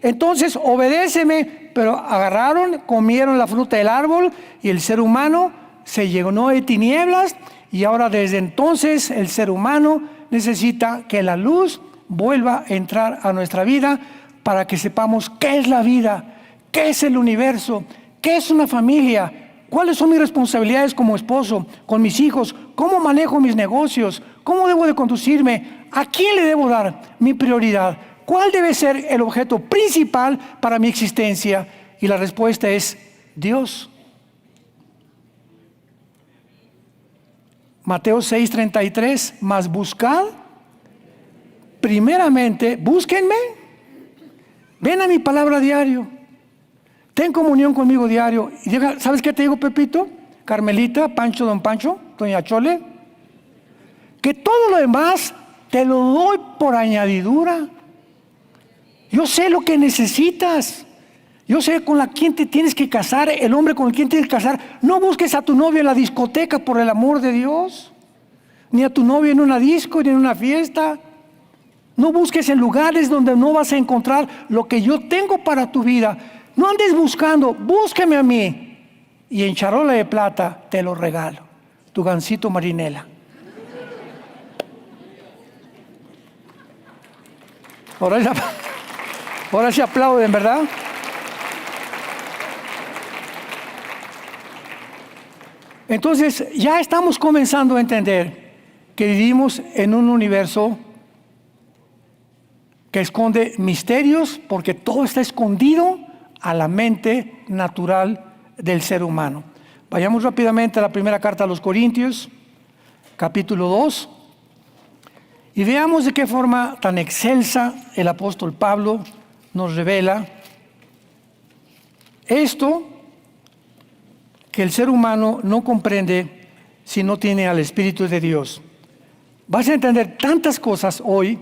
entonces obedéceme. Pero agarraron, comieron la fruta del árbol y el ser humano se llenó de tinieblas, y ahora desde entonces el ser humano necesita que la luz vuelva a entrar a nuestra vida para que sepamos qué es la vida, qué es el universo, qué es una familia, cuáles son mis responsabilidades como esposo, con mis hijos, cómo manejo mis negocios, cómo debo de conducirme, a quién le debo dar mi prioridad, cuál debe ser el objeto principal para mi existencia. Y la respuesta es Dios. Mateo 6:33, mas buscad primeramente, búsquenme, ven a mi palabra diario, ten comunión conmigo diario. Y llega, ¿sabes qué te digo, Pepito? Carmelita, Pancho, don Pancho, doña Chole, que todo lo demás te lo doy por añadidura. Yo sé lo que necesitas. Yo sé con quién te tienes que casar, el hombre con el quien tienes que casar. No busques a tu novio en la discoteca, por el amor de Dios. Ni a tu novio en una disco, ni en una fiesta. No busques en lugares donde no vas a encontrar lo que yo tengo para tu vida. No andes buscando, búsqueme a mí. Y en charola de plata te lo regalo. Tu gansito marinela. Ahora sí aplauden, ¿verdad? Entonces ya estamos comenzando a entender que vivimos en un universo que esconde misterios, porque todo está escondido a la mente natural del ser humano. Vayamos rápidamente a la primera carta a los Corintios, capítulo 2, y veamos de qué forma tan excelsa el apóstol Pablo nos revela esto que el ser humano no comprende si no tiene al Espíritu de Dios. Vas a entender tantas cosas hoy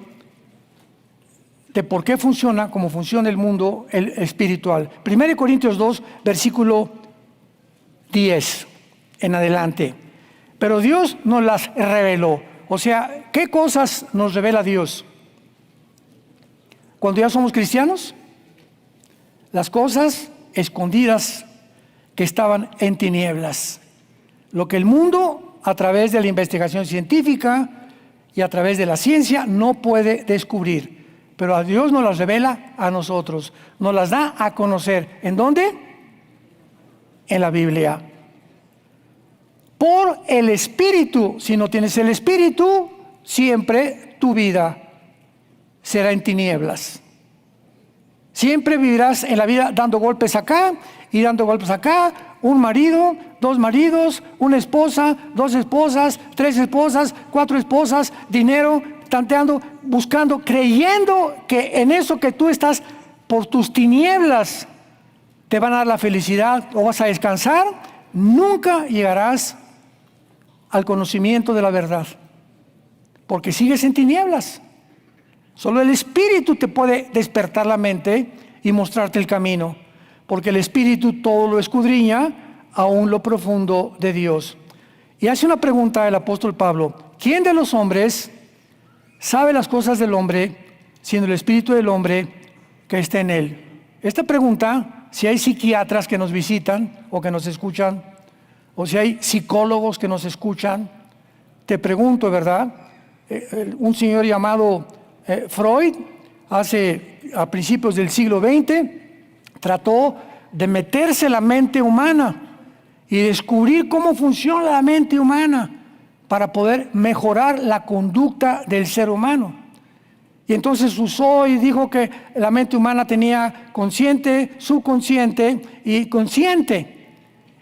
de por qué funciona como funciona el mundo espiritual. 1 Corintios 2, versículo 10 en adelante. Pero Dios nos las reveló. O sea, ¿qué cosas nos revela Dios? Cuando ya somos cristianos, las cosas escondidas que estaban en tinieblas. Lo que el mundo, a través de la investigación científica y a través de la ciencia, no puede descubrir. Pero a Dios nos las revela a nosotros. Nos las da a conocer. ¿En dónde? En la Biblia. Por el Espíritu. Si no tienes el Espíritu, siempre tu vida será en tinieblas. Siempre vivirás en la vida dando golpes acá y dando golpes acá. Un marido, dos maridos, una esposa, dos esposas, tres esposas, cuatro esposas, dinero, tanteando, buscando, creyendo que en eso que tú estás por tus tinieblas te van a dar la felicidad o vas a descansar. Nunca llegarás al conocimiento de la verdad, porque sigues en tinieblas. Solo el Espíritu te puede despertar la mente y mostrarte el camino, porque el Espíritu todo lo escudriña, aún lo profundo de Dios. Y hace una pregunta el apóstol Pablo: ¿quién de los hombres sabe las cosas del hombre, siendo el Espíritu del hombre que está en él? Esta pregunta, si hay psiquiatras que nos visitan o que nos escuchan, o si hay psicólogos que nos escuchan, te pregunto, ¿verdad? Un señor llamado Freud, a principios del siglo XX, trató de meterse en la mente humana y descubrir cómo funciona la mente humana para poder mejorar la conducta del ser humano. Y entonces usó y dijo que la mente humana tenía consciente, subconsciente y consciente.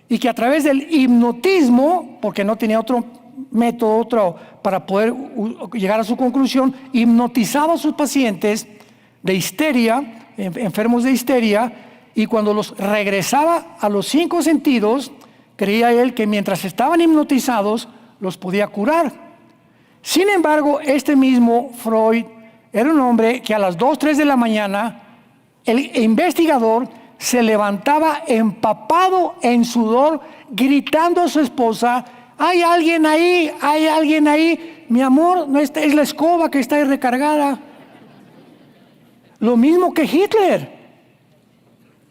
Y que a través del hipnotismo, porque no tenía otro método para poder llegar a su conclusión, hipnotizaba a sus pacientes de histeria, enfermos de histeria, y cuando los regresaba a los 5 sentidos, creía él que mientras estaban hipnotizados, los podía curar. Sin embargo, este mismo Freud era un hombre que a las 2, 3 de la mañana, el investigador se levantaba empapado en sudor, gritando a su esposa: hay alguien ahí, hay alguien ahí, mi amor, no es la escoba que está ahí recargada. Lo mismo que Hitler.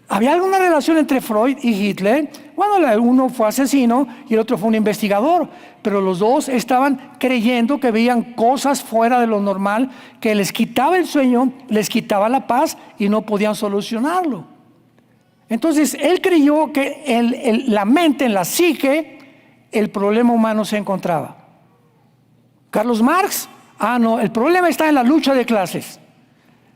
¿Había alguna relación entre Freud y Hitler? Bueno, uno fue asesino y el otro fue un investigador, pero los dos estaban creyendo que veían cosas fuera de lo normal, que les quitaba el sueño, les quitaba la paz y no podían solucionarlo. Entonces él creyó que en la mente, en la psique, el problema humano se encontraba. Carlos Marx: no, el problema está en la lucha de clases.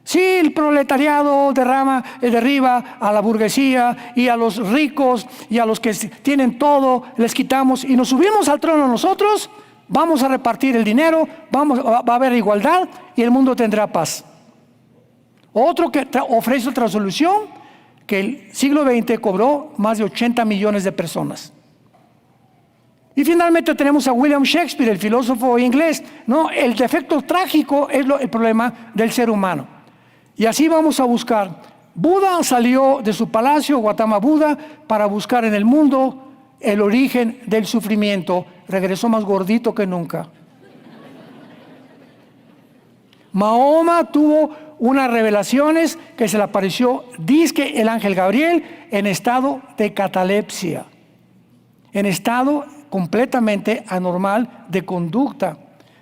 Sí, el proletariado derriba a la burguesía y a los ricos y a los que tienen todo, les quitamos y nos subimos al trono nosotros vamos a repartir el dinero, va a haber igualdad y el mundo tendrá paz. Otro que ofrece otra solución, que el siglo XX cobró más de 80 millones de personas. Y finalmente tenemos a William Shakespeare, el filósofo inglés. No, el defecto trágico es el problema del ser humano. Y así vamos a buscar. Buda salió de su palacio, Gautama Buda, para buscar en el mundo el origen del sufrimiento. Regresó más gordito que nunca. Mahoma tuvo unas revelaciones que se le apareció, dizque el ángel Gabriel, en estado de catalepsia, en estado completamente anormal de conducta,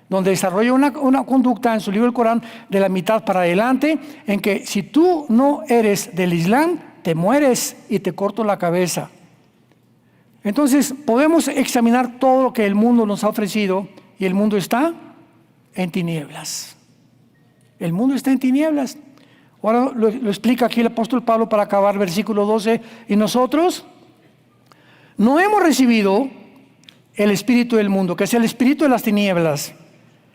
donde desarrolla una conducta en su libro El Corán de la mitad para adelante, en que si tú no eres del Islam, te mueres y te corto la cabeza. Entonces podemos examinar todo lo que el mundo nos ha ofrecido y el mundo está en tinieblas. El mundo está en tinieblas. Ahora lo explica aquí el apóstol Pablo para acabar versículo 12. Y nosotros no hemos recibido el espíritu del mundo, que es el espíritu de las tinieblas,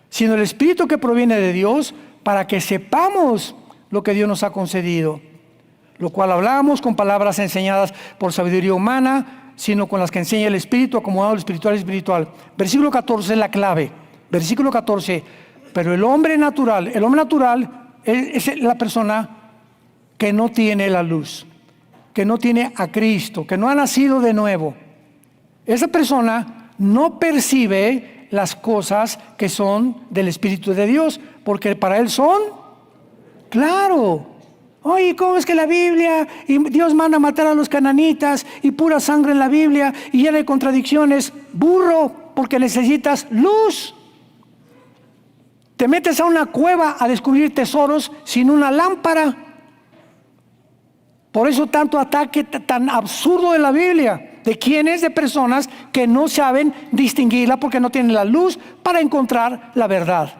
sino el espíritu que proviene de Dios, para que sepamos lo que Dios nos ha concedido, lo cual hablamos con palabras enseñadas por sabiduría humana, sino con las que enseña el espíritu, acomodado lo espiritual y espiritual. Versículo 14 es la clave. Versículo 14. Pero el hombre natural es la persona que no tiene la luz, que no tiene a Cristo, que no ha nacido de nuevo. Esa persona no percibe las cosas que son del Espíritu de Dios, porque para él son, claro. Oye, ¿cómo es que la Biblia, y Dios manda a matar a los cananitas, y pura sangre en la Biblia, y llena de contradicciones? Burro, porque necesitas luz. Te metes a una cueva a descubrir tesoros sin una lámpara. Por eso tanto ataque tan absurdo de la Biblia. ¿De quiénes? De personas que no saben distinguirla porque no tienen la luz para encontrar la verdad.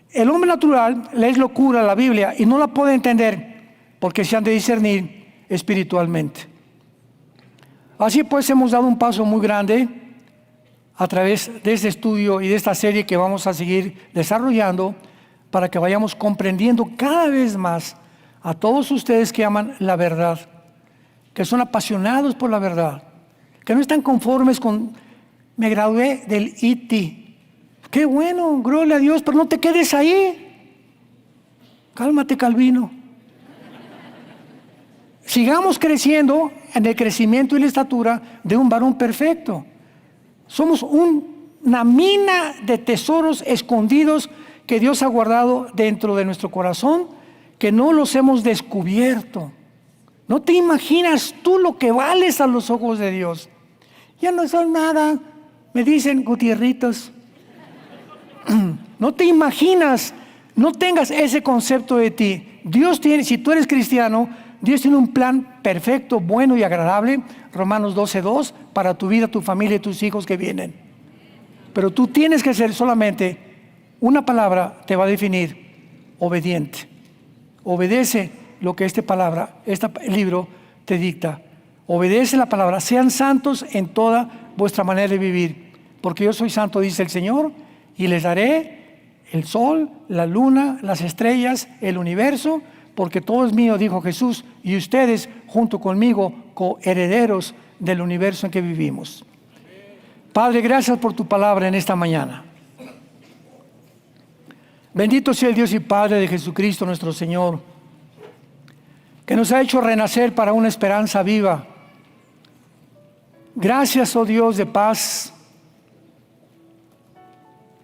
El hombre natural le es locura a la Biblia y no la puede entender porque se han de discernir espiritualmente. Así pues hemos dado un paso muy grande a través de este estudio y de esta serie que vamos a seguir desarrollando para que vayamos comprendiendo cada vez más a todos ustedes que aman la verdad, que son apasionados por la verdad, que no están conformes con, me gradué del IT. Qué bueno, gloria a Dios, pero no te quedes ahí. Cálmate, Calvino. Sigamos creciendo en el crecimiento y la estatura de un varón perfecto. Somos una mina de tesoros escondidos que Dios ha guardado dentro de nuestro corazón, que no los hemos descubierto. No te imaginas tú lo que vales a los ojos de Dios. Ya no son nada, me dicen Gutierritos. No te imaginas, no tengas ese concepto de ti. Dios tiene, si tú eres cristiano, Dios tiene un plan perfecto, bueno y agradable, Romanos 12:2, para tu vida, tu familia y tus hijos que vienen. Pero tú tienes que ser solamente, una palabra te va a definir: obediente. Obedece lo que este libro te dicta. Obedece la palabra. Sean santos en toda vuestra manera de vivir, porque yo soy santo, dice el Señor, y les daré el sol, la luna, las estrellas, el universo, porque todo es mío, dijo Jesús, y ustedes junto conmigo coherederos del universo en que vivimos. Padre, gracias por tu palabra en esta mañana. Bendito sea el Dios y Padre de Jesucristo nuestro Señor, que nos ha hecho renacer para una esperanza viva. Gracias, oh Dios de paz,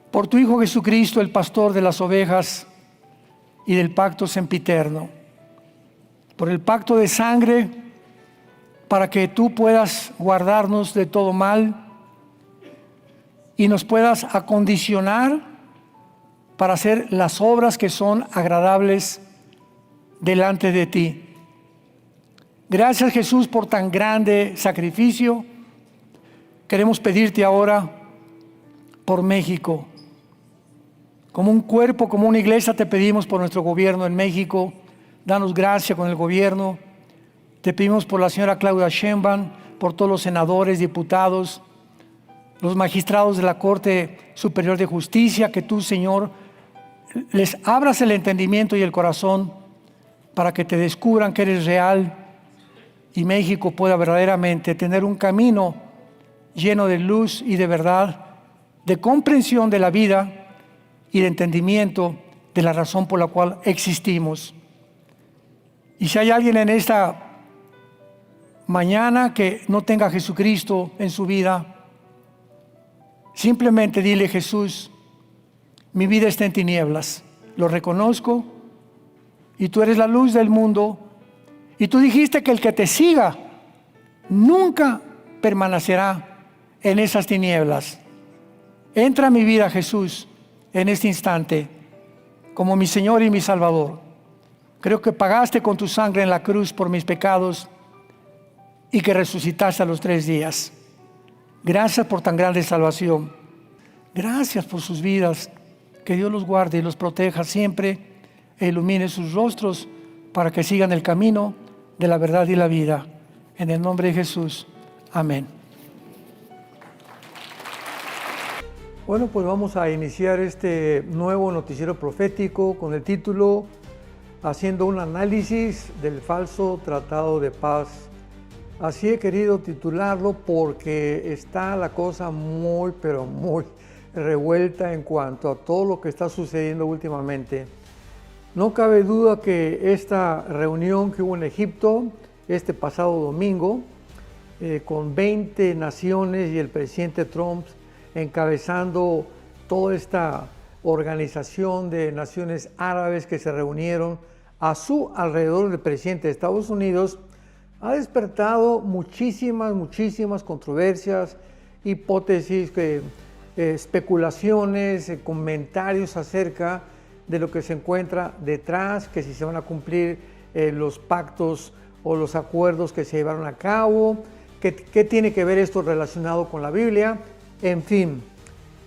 por tu Hijo Jesucristo, el pastor de las ovejas y del pacto sempiterno, por el pacto de sangre, para que tú puedas guardarnos de todo mal y nos puedas acondicionar para hacer las obras que son agradables delante de ti. Gracias, Jesús, por tan grande sacrificio. Queremos pedirte ahora por México. Como un cuerpo, como una iglesia, te pedimos por nuestro gobierno en México. Danos gracia con el gobierno. Te pedimos por la señora Claudia Sheinbaum, por todos los senadores, diputados los magistrados de la Corte Superior de Justicia, que tú, Señor, les abras el entendimiento y el corazón para que te descubran que eres real y México pueda verdaderamente tener un camino lleno de luz y de verdad, de comprensión de la vida y de entendimiento de la razón por la cual existimos. Y si hay alguien en esta mañana que no tenga a Jesucristo en su vida, simplemente dile: Jesús, mi vida está en tinieblas, lo reconozco y tú eres la luz del mundo, y tú dijiste que el que te siga nunca permanecerá en esas tinieblas. Entra a mi vida, Jesús, en este instante como mi Señor y mi Salvador. Creo que pagaste con tu sangre en la cruz por mis pecados y que resucitaste a los 3 días. Gracias por tan grande salvación. Gracias por sus vidas. Que Dios los guarde y los proteja siempre e ilumine sus rostros para que sigan el camino de la verdad y la vida. En el nombre de Jesús. Amén. Bueno, pues vamos a iniciar este nuevo noticiero profético con el título Haciendo un análisis del falso tratado de paz. Así he querido titularlo porque está la cosa muy, pero muy revuelta en cuanto a todo lo que está sucediendo últimamente. No cabe duda que esta reunión que hubo en Egipto este pasado domingo, con 20 naciones y el presidente Trump encabezando toda esta organización de naciones árabes que se reunieron a su alrededor del presidente de Estados Unidos, ha despertado muchísimas controversias, hipótesis, especulaciones, comentarios acerca de lo que se encuentra detrás, que si se van a cumplir los pactos o los acuerdos que se llevaron a cabo, qué tiene que ver esto relacionado con la Biblia, en fin.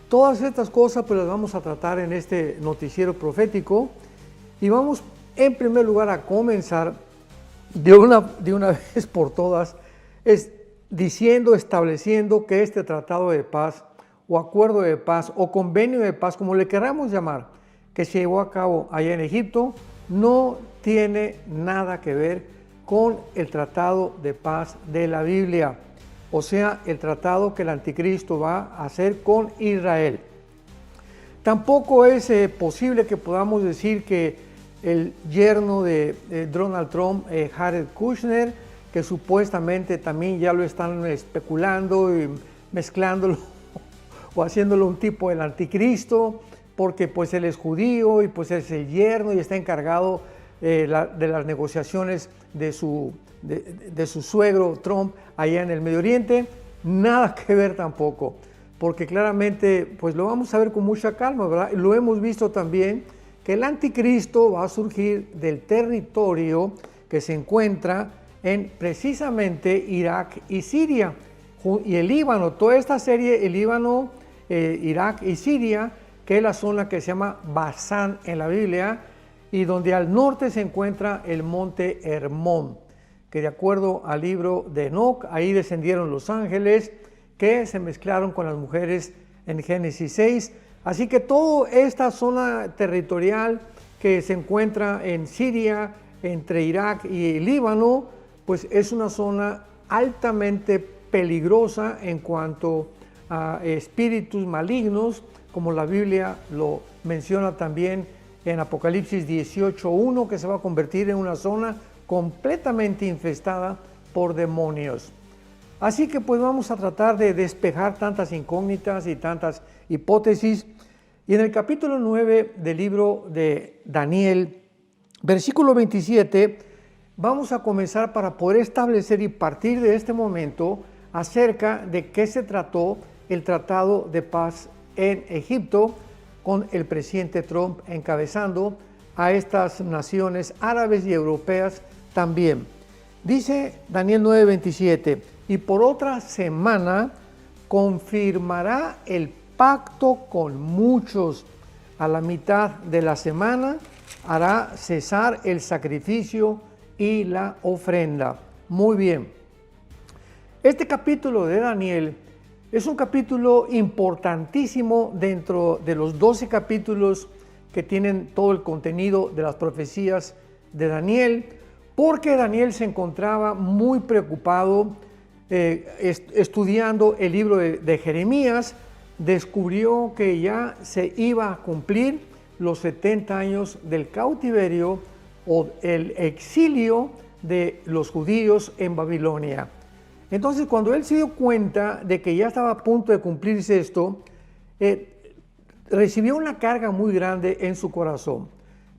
Todas estas cosas pues las vamos a tratar en este noticiero profético y vamos en primer lugar a comenzar de una vez por todas estableciendo que este tratado de paz o acuerdo de paz o convenio de paz, como le queramos llamar, que se llevó a cabo allá en Egipto, no tiene nada que ver con el tratado de paz de la Biblia, o sea, el tratado que el anticristo va a hacer con Israel. Tampoco es posible que podamos decir que el yerno de Donald Trump, Jared Kushner, que supuestamente también ya lo están especulando y mezclándolo o haciéndolo un tipo del anticristo, porque pues él es judío y pues es el yerno y está encargado de las negociaciones de su suegro Trump allá en el Medio Oriente. Nada que ver tampoco, porque claramente pues lo vamos a ver con mucha calma, ¿verdad? Lo hemos visto también que el anticristo va a surgir del territorio que se encuentra en precisamente Irak y Siria y el Líbano. Toda esta serie, el Líbano, Irak y Siria, que es la zona que se llama Basán en la Biblia, y donde al norte se encuentra el monte Hermón, que de acuerdo al libro de Enoc, ahí descendieron los ángeles que se mezclaron con las mujeres en Génesis 6. Así que toda esta zona territorial que se encuentra en Siria, entre Irak y Líbano, pues es una zona altamente peligrosa en cuanto a espíritus malignos, como la Biblia lo menciona también en Apocalipsis 18:1, que se va a convertir en una zona completamente infestada por demonios. Así que pues vamos a tratar de despejar tantas incógnitas y tantas hipótesis. Y en el capítulo 9 del libro de Daniel, versículo 27, vamos a comenzar para poder establecer y partir de este momento acerca de qué se trató el tratado de paz en Egipto, con el presidente Trump encabezando a estas naciones árabes y europeas también. Dice Daniel 9:27, y por otra semana confirmará el pacto con muchos. A la mitad de la semana hará cesar el sacrificio y la ofrenda. Muy bien. Este capítulo de Daniel Es un capítulo importantísimo dentro de los 12 capítulos que tienen todo el contenido de las profecías de Daniel, porque Daniel se encontraba muy preocupado estudiando el libro de Jeremías. Descubrió que ya se iba a cumplir los 70 años del cautiverio o el exilio de los judíos en Babilonia. Entonces, cuando él se dio cuenta de que ya estaba a punto de cumplirse esto, recibió una carga muy grande en su corazón,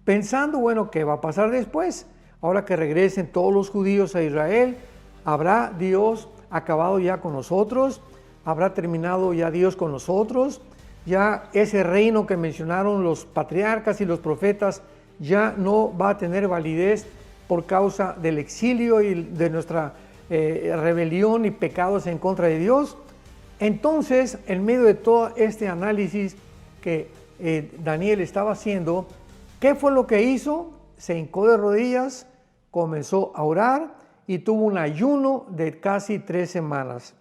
pensando, bueno, ¿qué va a pasar después? Ahora que regresen todos los judíos a Israel, ¿habrá Dios acabado ya con nosotros? ¿Habrá terminado ya Dios con nosotros? Ya ese reino que mencionaron los patriarcas y los profetas ya no va a tener validez por causa del exilio y de nuestra rebelión y pecados en contra de Dios. Entonces, en medio de todo este análisis que Daniel estaba haciendo, ¿qué fue lo que hizo? Se hincó de rodillas, comenzó a orar y tuvo un ayuno de casi 3 semanas.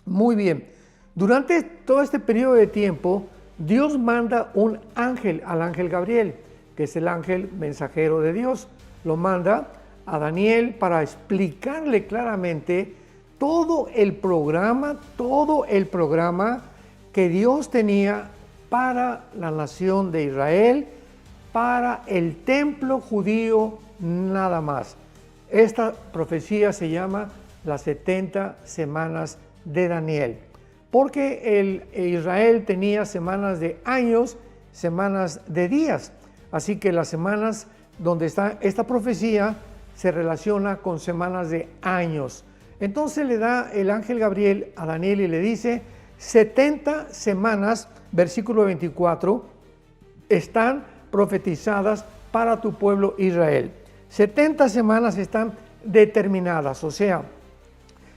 Muy bien, durante todo este periodo de tiempo, Dios manda un ángel, al ángel Gabriel, que es el ángel mensajero de Dios. Lo manda a Daniel para explicarle claramente todo el programa que Dios tenía para la nación de Israel, para el templo judío nada más. Esta profecía se llama las 70 semanas de Daniel, porque Israel tenía semanas de años, semanas de días. Así que las semanas donde está esta profecía se relaciona con semanas de años. Entonces le da el ángel Gabriel a Daniel y le dice: 70 semanas, versículo 24, están profetizadas para tu pueblo Israel. 70 semanas están determinadas, o sea,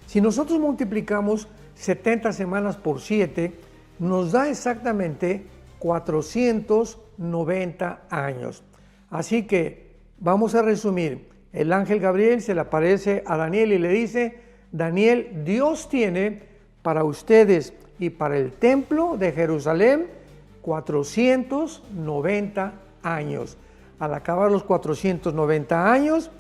si nosotros multiplicamos 70 semanas por 7, nos da exactamente 490 años. Así que vamos a resumir. El ángel Gabriel se le aparece a Daniel y le dice: Daniel, Dios tiene para ustedes y para el templo de Jerusalén 490 años. Al acabar los 490 años,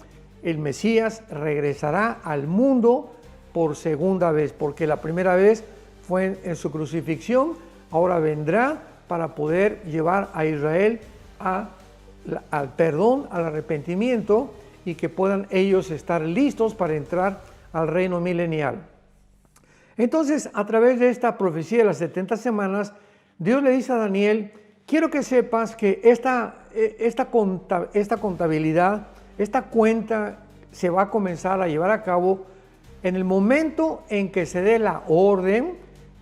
el Mesías regresará al mundo por segunda vez, porque la primera vez fue en su crucifixión, ahora vendrá para poder llevar a Israel al perdón, al arrepentimiento, y que puedan ellos estar listos para entrar al reino milenial. Entonces, a través de esta profecía de las 70 semanas, Dios le dice a Daniel: quiero que sepas que esta contabilidad, esta cuenta se va a comenzar a llevar a cabo en el momento en que se dé la orden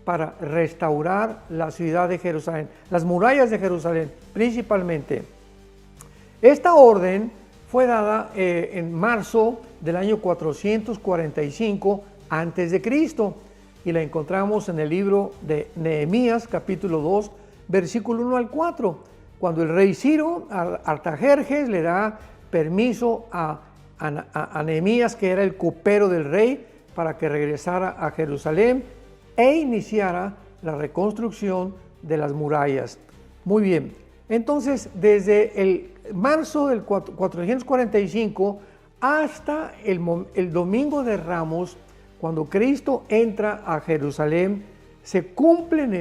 para restaurar la ciudad de Jerusalén, las murallas de Jerusalén principalmente. Esta orden fue dada en marzo del año 445 a.C. y la encontramos en el libro de Nehemías, capítulo 2, versículo 1 al 4, cuando el rey Ciro, Artajerjes, le da permiso a Nehemías, que era el copero del rey, para que regresara a Jerusalén e iniciara la reconstrucción de las murallas. Muy bien, entonces desde el marzo del 445 hasta el domingo de Ramos, cuando Cristo entra a Jerusalén, se cumplen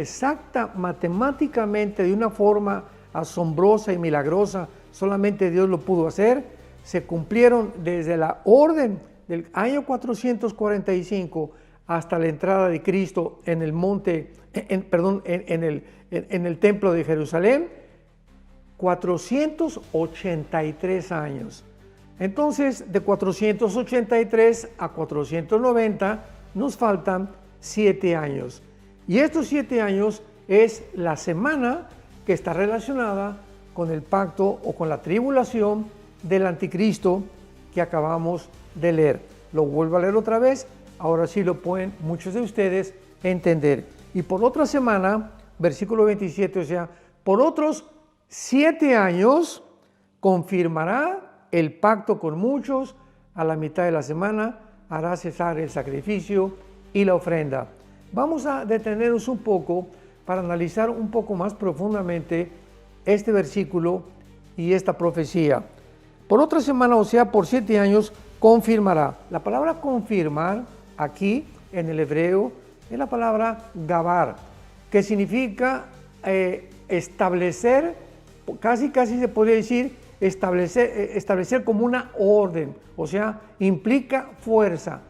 matemáticamente de una forma asombrosa y milagrosa, solamente Dios lo pudo hacer. Se cumplieron desde la orden del año 445 hasta la entrada de Cristo en el en el templo de Jerusalén, 483 años. Entonces, de 483 a 490 nos faltan 7 años. Y estos 7 años es la semana que está relacionada con el pacto o con la tribulación del anticristo que acabamos de leer. Lo vuelvo a leer otra vez, ahora sí lo pueden muchos de ustedes entender. Y por otra semana, versículo 27, o sea, por otros 7 años confirmará el pacto con muchos, a la mitad de la semana hará cesar el sacrificio y la ofrenda. vamos a detenernos un poco para analizar un poco más profundamente este versículo y esta profecía. Por otra semana, o sea, por 7 años, confirmará. La palabra confirmar aquí en el hebreo es la palabra gabar, que significa establecer, casi se podría decir establecer como una orden, o sea, implica fuerza.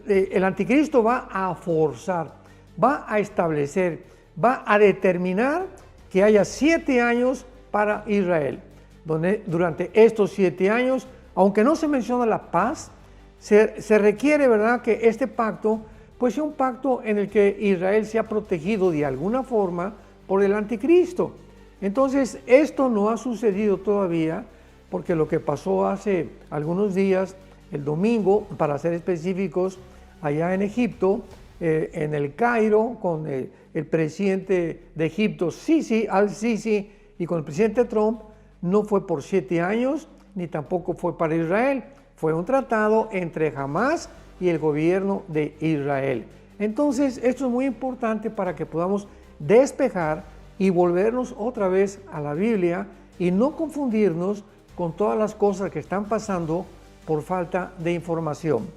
El anticristo va a forzar, va a establecer, va a determinar que haya 7 años para Israel, donde durante estos 7 años, aunque no se menciona la paz, se requiere, ¿verdad?, que este pacto pues sea un pacto en el que Israel sea protegido de alguna forma por el anticristo. Entonces, esto no ha sucedido todavía, porque lo que pasó hace algunos días, el domingo, para ser específicos, allá en Egipto, en el Cairo, con el presidente de Egipto, Sisi, al-Sisi, y con el presidente Trump, no fue por 7 años, ni tampoco fue para Israel. Fue un tratado entre Hamás y el gobierno de Israel. Entonces, esto es muy importante para que podamos despejar y volvernos otra vez a la Biblia y no confundirnos con todas las cosas que están pasando por falta de información.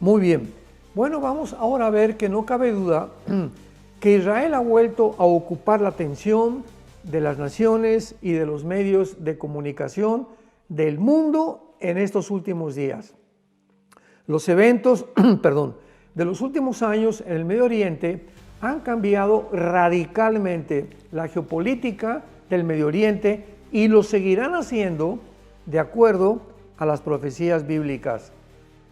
Muy bien. Bueno, vamos ahora a ver que no cabe duda que Israel ha vuelto a ocupar la atención de las naciones y de los medios de comunicación del mundo en estos últimos días. Los eventos, de los últimos años en el Medio Oriente han cambiado radicalmente la geopolítica del Medio Oriente y lo seguirán haciendo de acuerdo a las profecías bíblicas.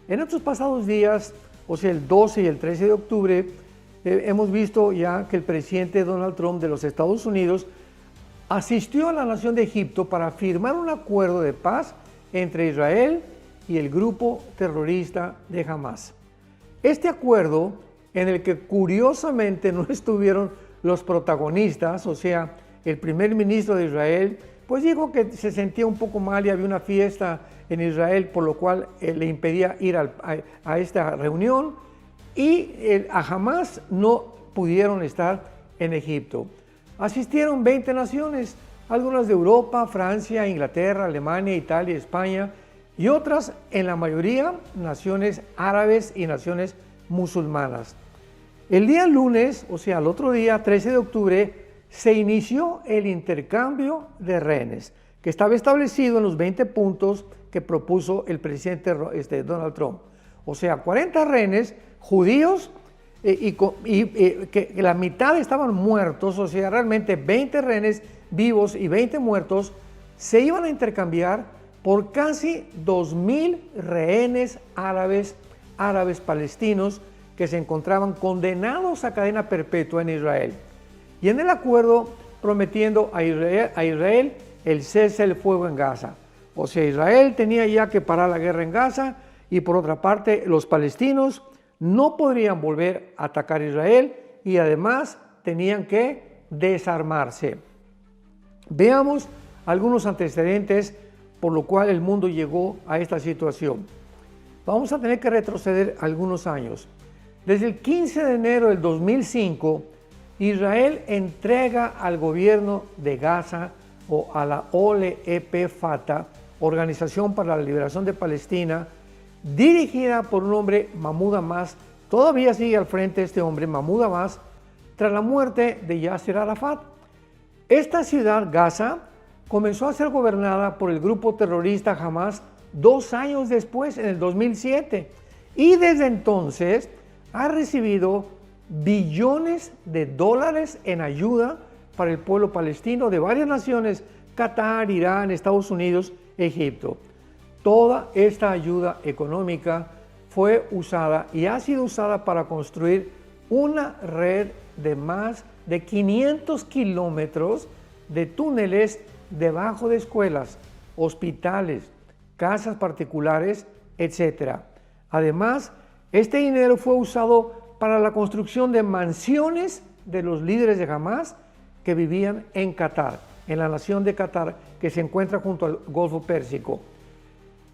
En estos pasados días, o sea, el 12 y el 13 de octubre, hemos visto ya que el presidente Donald Trump de los Estados Unidos asistió a la nación de Egipto para firmar un acuerdo de paz entre Israel y el grupo terrorista de Hamás. Este acuerdo, en el que curiosamente no estuvieron los protagonistas, o sea, el primer ministro de Israel, pues dijo que se sentía un poco mal y había una fiesta en Israel, por lo cual le impedía ir a esta reunión, y a Hamás no pudieron estar en Egipto. Asistieron 20 naciones, algunas de Europa, Francia, Inglaterra, Alemania, Italia, España, y otras, en la mayoría, naciones árabes y naciones musulmanas. El día lunes, o sea, el otro día, 13 de octubre, se inició el intercambio de rehenes, que estaba establecido en los 20 puntos que propuso el presidente Donald Trump. O sea, 40 rehenes judíos que la mitad estaban muertos, o sea, realmente 20 rehenes vivos y 20 muertos, se iban a intercambiar por casi 2,000 rehenes árabes palestinos que se encontraban condenados a cadena perpetua en Israel. Y en el acuerdo prometiendo a Israel el cese del fuego en Gaza. O sea, Israel tenía ya que parar la guerra en Gaza, y por otra parte los palestinos no podrían volver a atacar a Israel y además tenían que desarmarse. Veamos algunos antecedentes por lo cual el mundo llegó a esta situación. Vamos a tener que retroceder algunos años. Desde el 15 de enero del 2005, Israel entrega al gobierno de Gaza o a la OLP Fatah, Organización para la Liberación de Palestina, dirigida por un hombre, Mahmoud Abbas. Todavía sigue al frente este hombre, Mahmoud Abbas, tras la muerte de Yasser Arafat. Esta ciudad, Gaza, comenzó a ser gobernada por el grupo terrorista Hamás 2 años después, en el 2007, y desde entonces ha recibido billones de dólares en ayuda para el pueblo palestino de varias naciones: Qatar, Irán, Estados Unidos, Egipto. Toda esta ayuda económica fue usada y ha sido usada para construir una red de más de 500 kilómetros de túneles debajo de escuelas, hospitales, casas particulares, etc. Además, este dinero fue usado para la construcción de mansiones de los líderes de Hamás que vivían en Qatar, en la nación de Qatar, que se encuentra junto al Golfo Pérsico.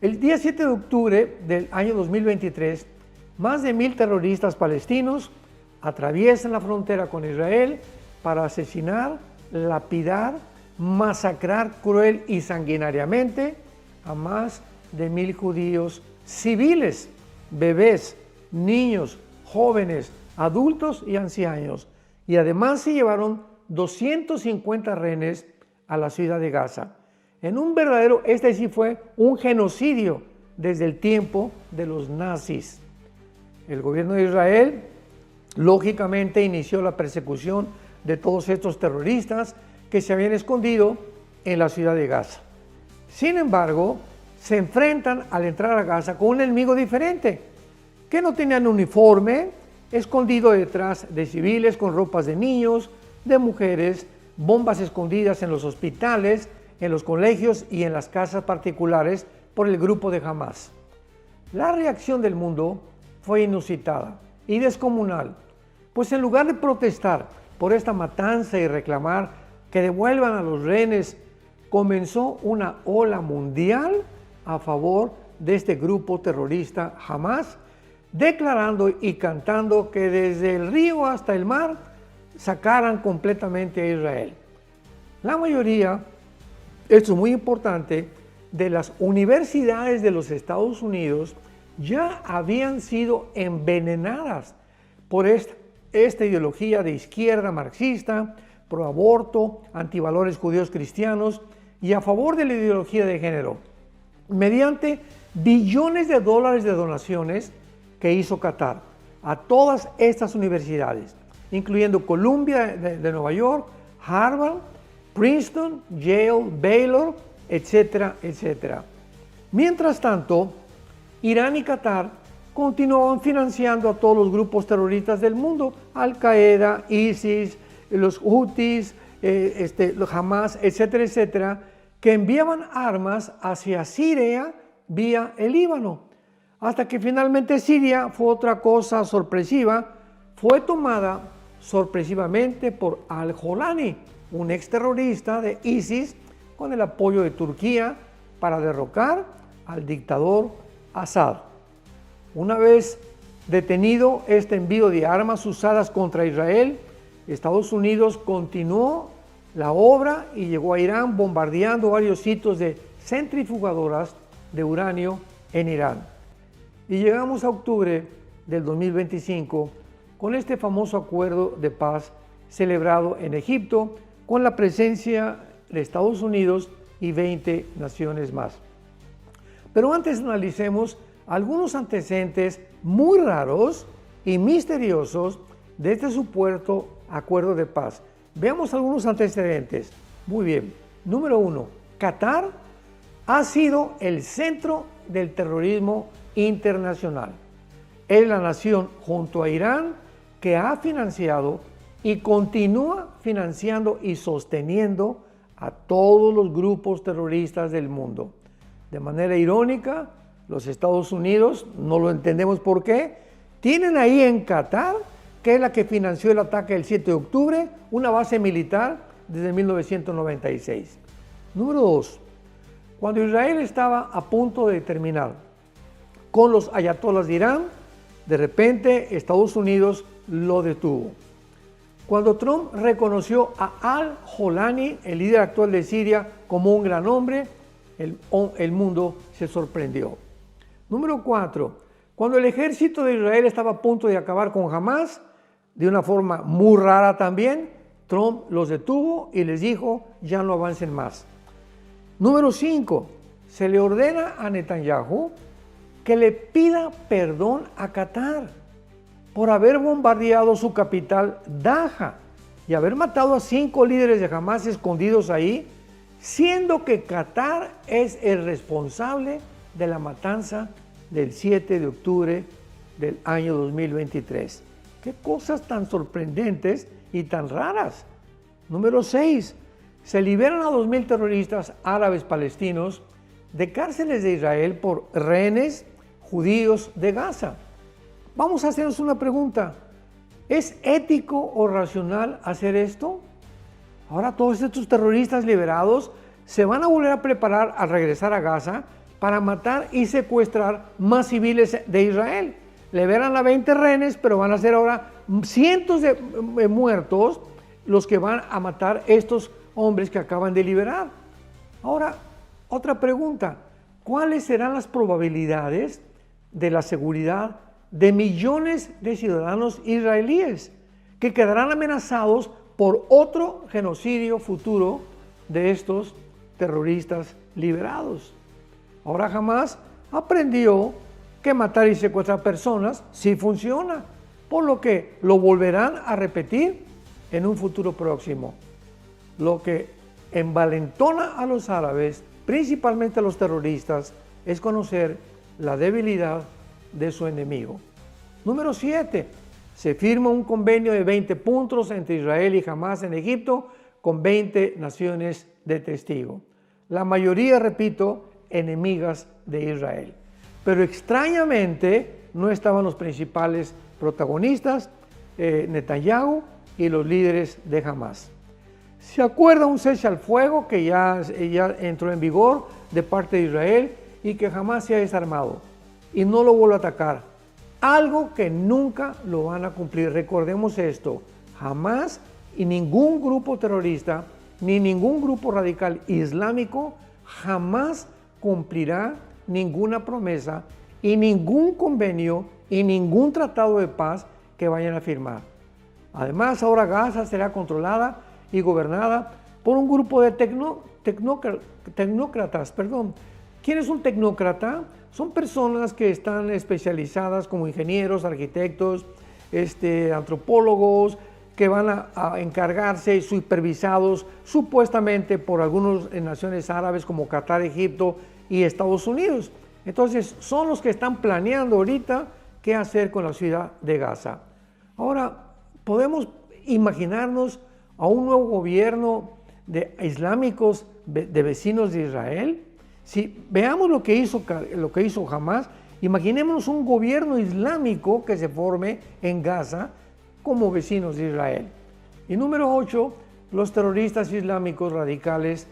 El día 7 de octubre del año 2023, Más de 1000 terroristas palestinos atraviesan la frontera con Israel para asesinar, lapidar, masacrar cruel y sanguinariamente a más de 1000 judíos civiles, bebés, niños, jóvenes, adultos y ancianos. Y además se llevaron 250 rehenes a la ciudad de Gaza. En un verdadero, este sí fue un genocidio desde el tiempo de los nazis. El gobierno de Israel, lógicamente, inició la persecución de todos estos terroristas que se habían escondido en la ciudad de Gaza. Sin embargo, se enfrentan al entrar a Gaza con un enemigo diferente, que no tenían uniforme, escondido detrás de civiles con ropas de niños, de mujeres, bombas escondidas en los hospitales, en los colegios y en las casas particulares por el grupo de Hamas. La reacción del mundo fue inusitada y descomunal, pues en lugar de protestar por esta matanza y reclamar que devuelvan a los rehenes, comenzó una ola mundial a favor de este grupo terrorista Hamas, declarando y cantando que desde el río hasta el mar sacaran completamente a Israel. La mayoría, esto es muy importante, de las universidades de los Estados Unidos ya habían sido envenenadas por esta ideología de izquierda marxista, pro aborto, antivalores judíos cristianos y a favor de la ideología de género, mediante billones de dólares de donaciones que hizo Qatar a todas estas universidades, incluyendo Columbia de Nueva York, Harvard, Princeton, Yale, Baylor, etcétera, etcétera. Mientras tanto, Irán y Qatar continuaban financiando a todos los grupos terroristas del mundo, Al-Qaeda, ISIS, los Houthis, los Hamas, etcétera, etcétera, que enviaban armas hacia Siria vía el Líbano, hasta que finalmente Siria fue otra cosa sorpresiva, fue tomada sorpresivamente por Al-Jolani, un exterrorista de ISIS, con el apoyo de Turquía para derrocar al dictador Assad. Una vez detenido este envío de armas usadas contra Israel, Estados Unidos continuó la obra y llegó a Irán bombardeando varios sitios de centrifugadoras de uranio en Irán. Y llegamos a octubre del 2025 con este famoso acuerdo de paz celebrado en Egipto con la presencia de Estados Unidos y 20 naciones más. Pero antes analicemos algunos antecedentes muy raros y misteriosos de este supuesto acuerdo de paz. Veamos algunos antecedentes. Muy bien. Número 1. Qatar ha sido el centro del terrorismo internacional. Es la nación junto a Irán que ha financiado y continúa financiando y sosteniendo a todos los grupos terroristas del mundo. De manera irónica, los Estados Unidos, no lo entendemos por qué, tienen ahí en Qatar, que es la que financió el ataque del 7 de octubre, una base militar desde 1996. Número 2. Cuando Israel estaba a punto de terminar con los ayatolás de Irán, de repente Estados Unidos lo detuvo. Cuando Trump reconoció a Al-Jolani, el líder actual de Siria, como un gran hombre, el mundo se sorprendió. Número 4. Cuando el ejército de Israel estaba a punto de acabar con Hamas, de una forma muy rara también, Trump los detuvo y les dijo, ya no avancen más. Número 5. Se le ordena a Netanyahu que le pida perdón a Qatar por haber bombardeado su capital, Daja, y haber matado a 5 líderes de Hamas escondidos ahí, siendo que Qatar es el responsable de la matanza del 7 de octubre del año 2023. ¡Qué cosas tan sorprendentes y tan raras! Número 6. Se liberan a 2,000 terroristas árabes palestinos de cárceles de Israel por rehenes judíos de Gaza. Vamos a hacernos una pregunta. ¿Es ético o racional hacer esto? Ahora todos estos terroristas liberados se van a volver a preparar al regresar a Gaza para matar y secuestrar más civiles de Israel. liberan a 20 rehenes, pero van a ser ahora cientos de muertos los que van a matar estos hombres que acaban de liberar. Ahora, otra pregunta, ¿cuáles serán las probabilidades de la seguridad de millones de ciudadanos israelíes que quedarán amenazados por otro genocidio futuro de estos terroristas liberados? Ahora Hamás aprendió que matar y secuestrar personas sí funciona, por lo que lo volverán a repetir en un futuro próximo. Lo que envalentona a los árabes, principalmente a los terroristas, es conocer la debilidad de su enemigo. Número 7. Se firma un convenio de 20 puntos entre Israel y Hamás en Egipto con 20 naciones de testigo. La mayoría, repito, enemigas de Israel. Pero extrañamente no estaban los principales protagonistas, Netanyahu y los líderes de Hamás. Se acuerda un cese al fuego que ya entró en vigor de parte de Israel y que Hamás se ha desarmado y no lo vuelve a atacar. Algo que nunca lo van a cumplir. Recordemos esto, Hamás y ningún grupo terrorista ni ningún grupo radical islámico jamás cumplirá ninguna promesa y ningún convenio y ningún tratado de paz que vayan a firmar. Además, ahora Gaza será controlada y gobernada por un grupo de tecnócratas. ¿Quién es un tecnócrata? Son personas que están especializadas como ingenieros, arquitectos, antropólogos, que van a encargarse, supervisados supuestamente por algunas naciones árabes como Qatar, Egipto y Estados Unidos. Entonces son los que están planeando ahorita qué hacer con la ciudad de Gaza. Ahora, podemos imaginarnos a un nuevo gobierno de islámicos de vecinos de Israel. Si veamos lo que hizo Hamás, imaginémonos un gobierno islámico que se forme en Gaza como vecinos de Israel. Y número 8, los terroristas islámicos radicales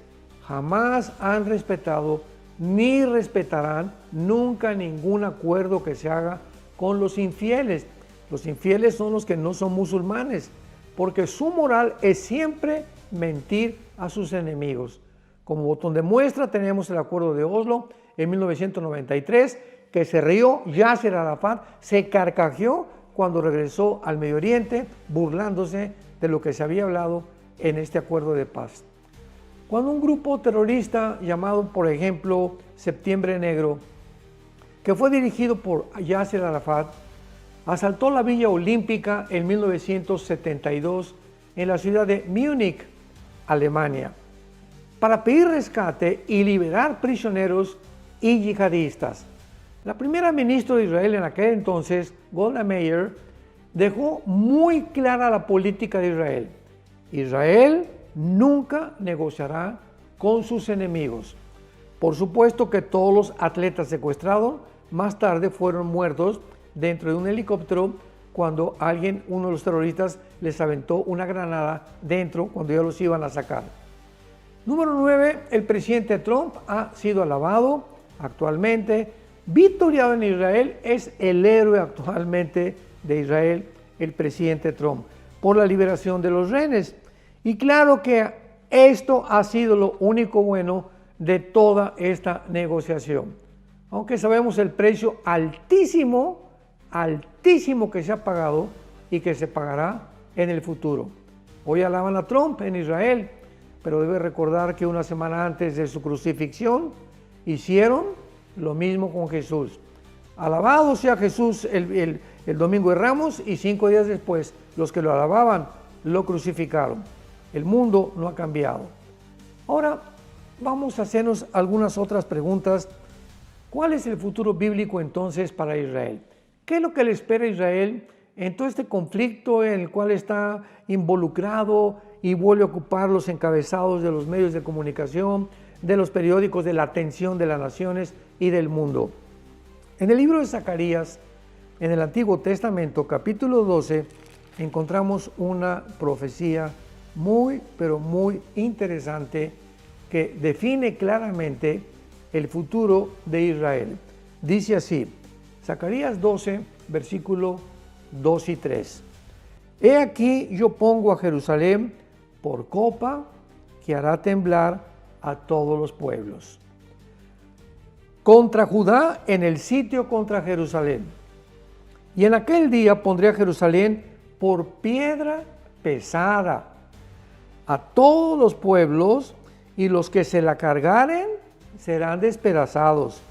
jamás han respetado ni respetarán nunca ningún acuerdo que se haga con los infieles. Los infieles son los que no son musulmanes, porque su moral es siempre mentir a sus enemigos. Como botón de muestra tenemos el acuerdo de Oslo en 1993, que se rió Yasser Arafat, se carcajeó cuando regresó al Medio Oriente, burlándose de lo que se había hablado en este acuerdo de paz. Cuando un grupo terrorista llamado, por ejemplo, Septiembre Negro, que fue dirigido por Yasser Arafat, asaltó la Villa Olímpica en 1972 en la ciudad de Múnich, Alemania, para pedir rescate y liberar prisioneros y yihadistas. La primera ministra de Israel en aquel entonces, Golda Meir, dejó muy clara la política de Israel. Israel nunca negociará con sus enemigos. Por supuesto que todos los atletas secuestrados más tarde fueron muertos dentro de un helicóptero cuando uno de los terroristas les aventó una granada dentro cuando ya los iban a sacar. Número 9, el presidente Trump ha sido alabado actualmente, victoriado en Israel, es el héroe actualmente de Israel, el presidente Trump, por la liberación de los rehenes. Y claro que esto ha sido lo único bueno de toda esta negociación. Aunque sabemos el precio altísimo que se ha pagado y que se pagará en el futuro. Hoy alaban a Trump en Israel, pero debe recordar que una semana antes de su crucifixión hicieron lo mismo con Jesús. Alabado sea Jesús el domingo de Ramos, y 5 días después los que lo alababan lo crucificaron. El mundo no ha cambiado. Ahora vamos a hacernos algunas otras preguntas. ¿Cuál es el futuro bíblico entonces para Israel? ¿Qué es lo que le espera a Israel en todo este conflicto en el cual está involucrado y vuelve a ocupar los encabezados de los medios de comunicación, de los periódicos, de la atención de las naciones y del mundo? En el libro de Zacarías, en el Antiguo Testamento, capítulo 12, encontramos una profecía muy, pero muy interesante que define claramente el futuro de Israel. Dice así, Zacarías 12, versículo 2 y 3. He aquí yo pongo a Jerusalén por copa que hará temblar a todos los pueblos. Contra Judá en el sitio contra Jerusalén. Y en aquel día pondré a Jerusalén por piedra pesada a todos los pueblos, y los que se la cargaren serán despedazados.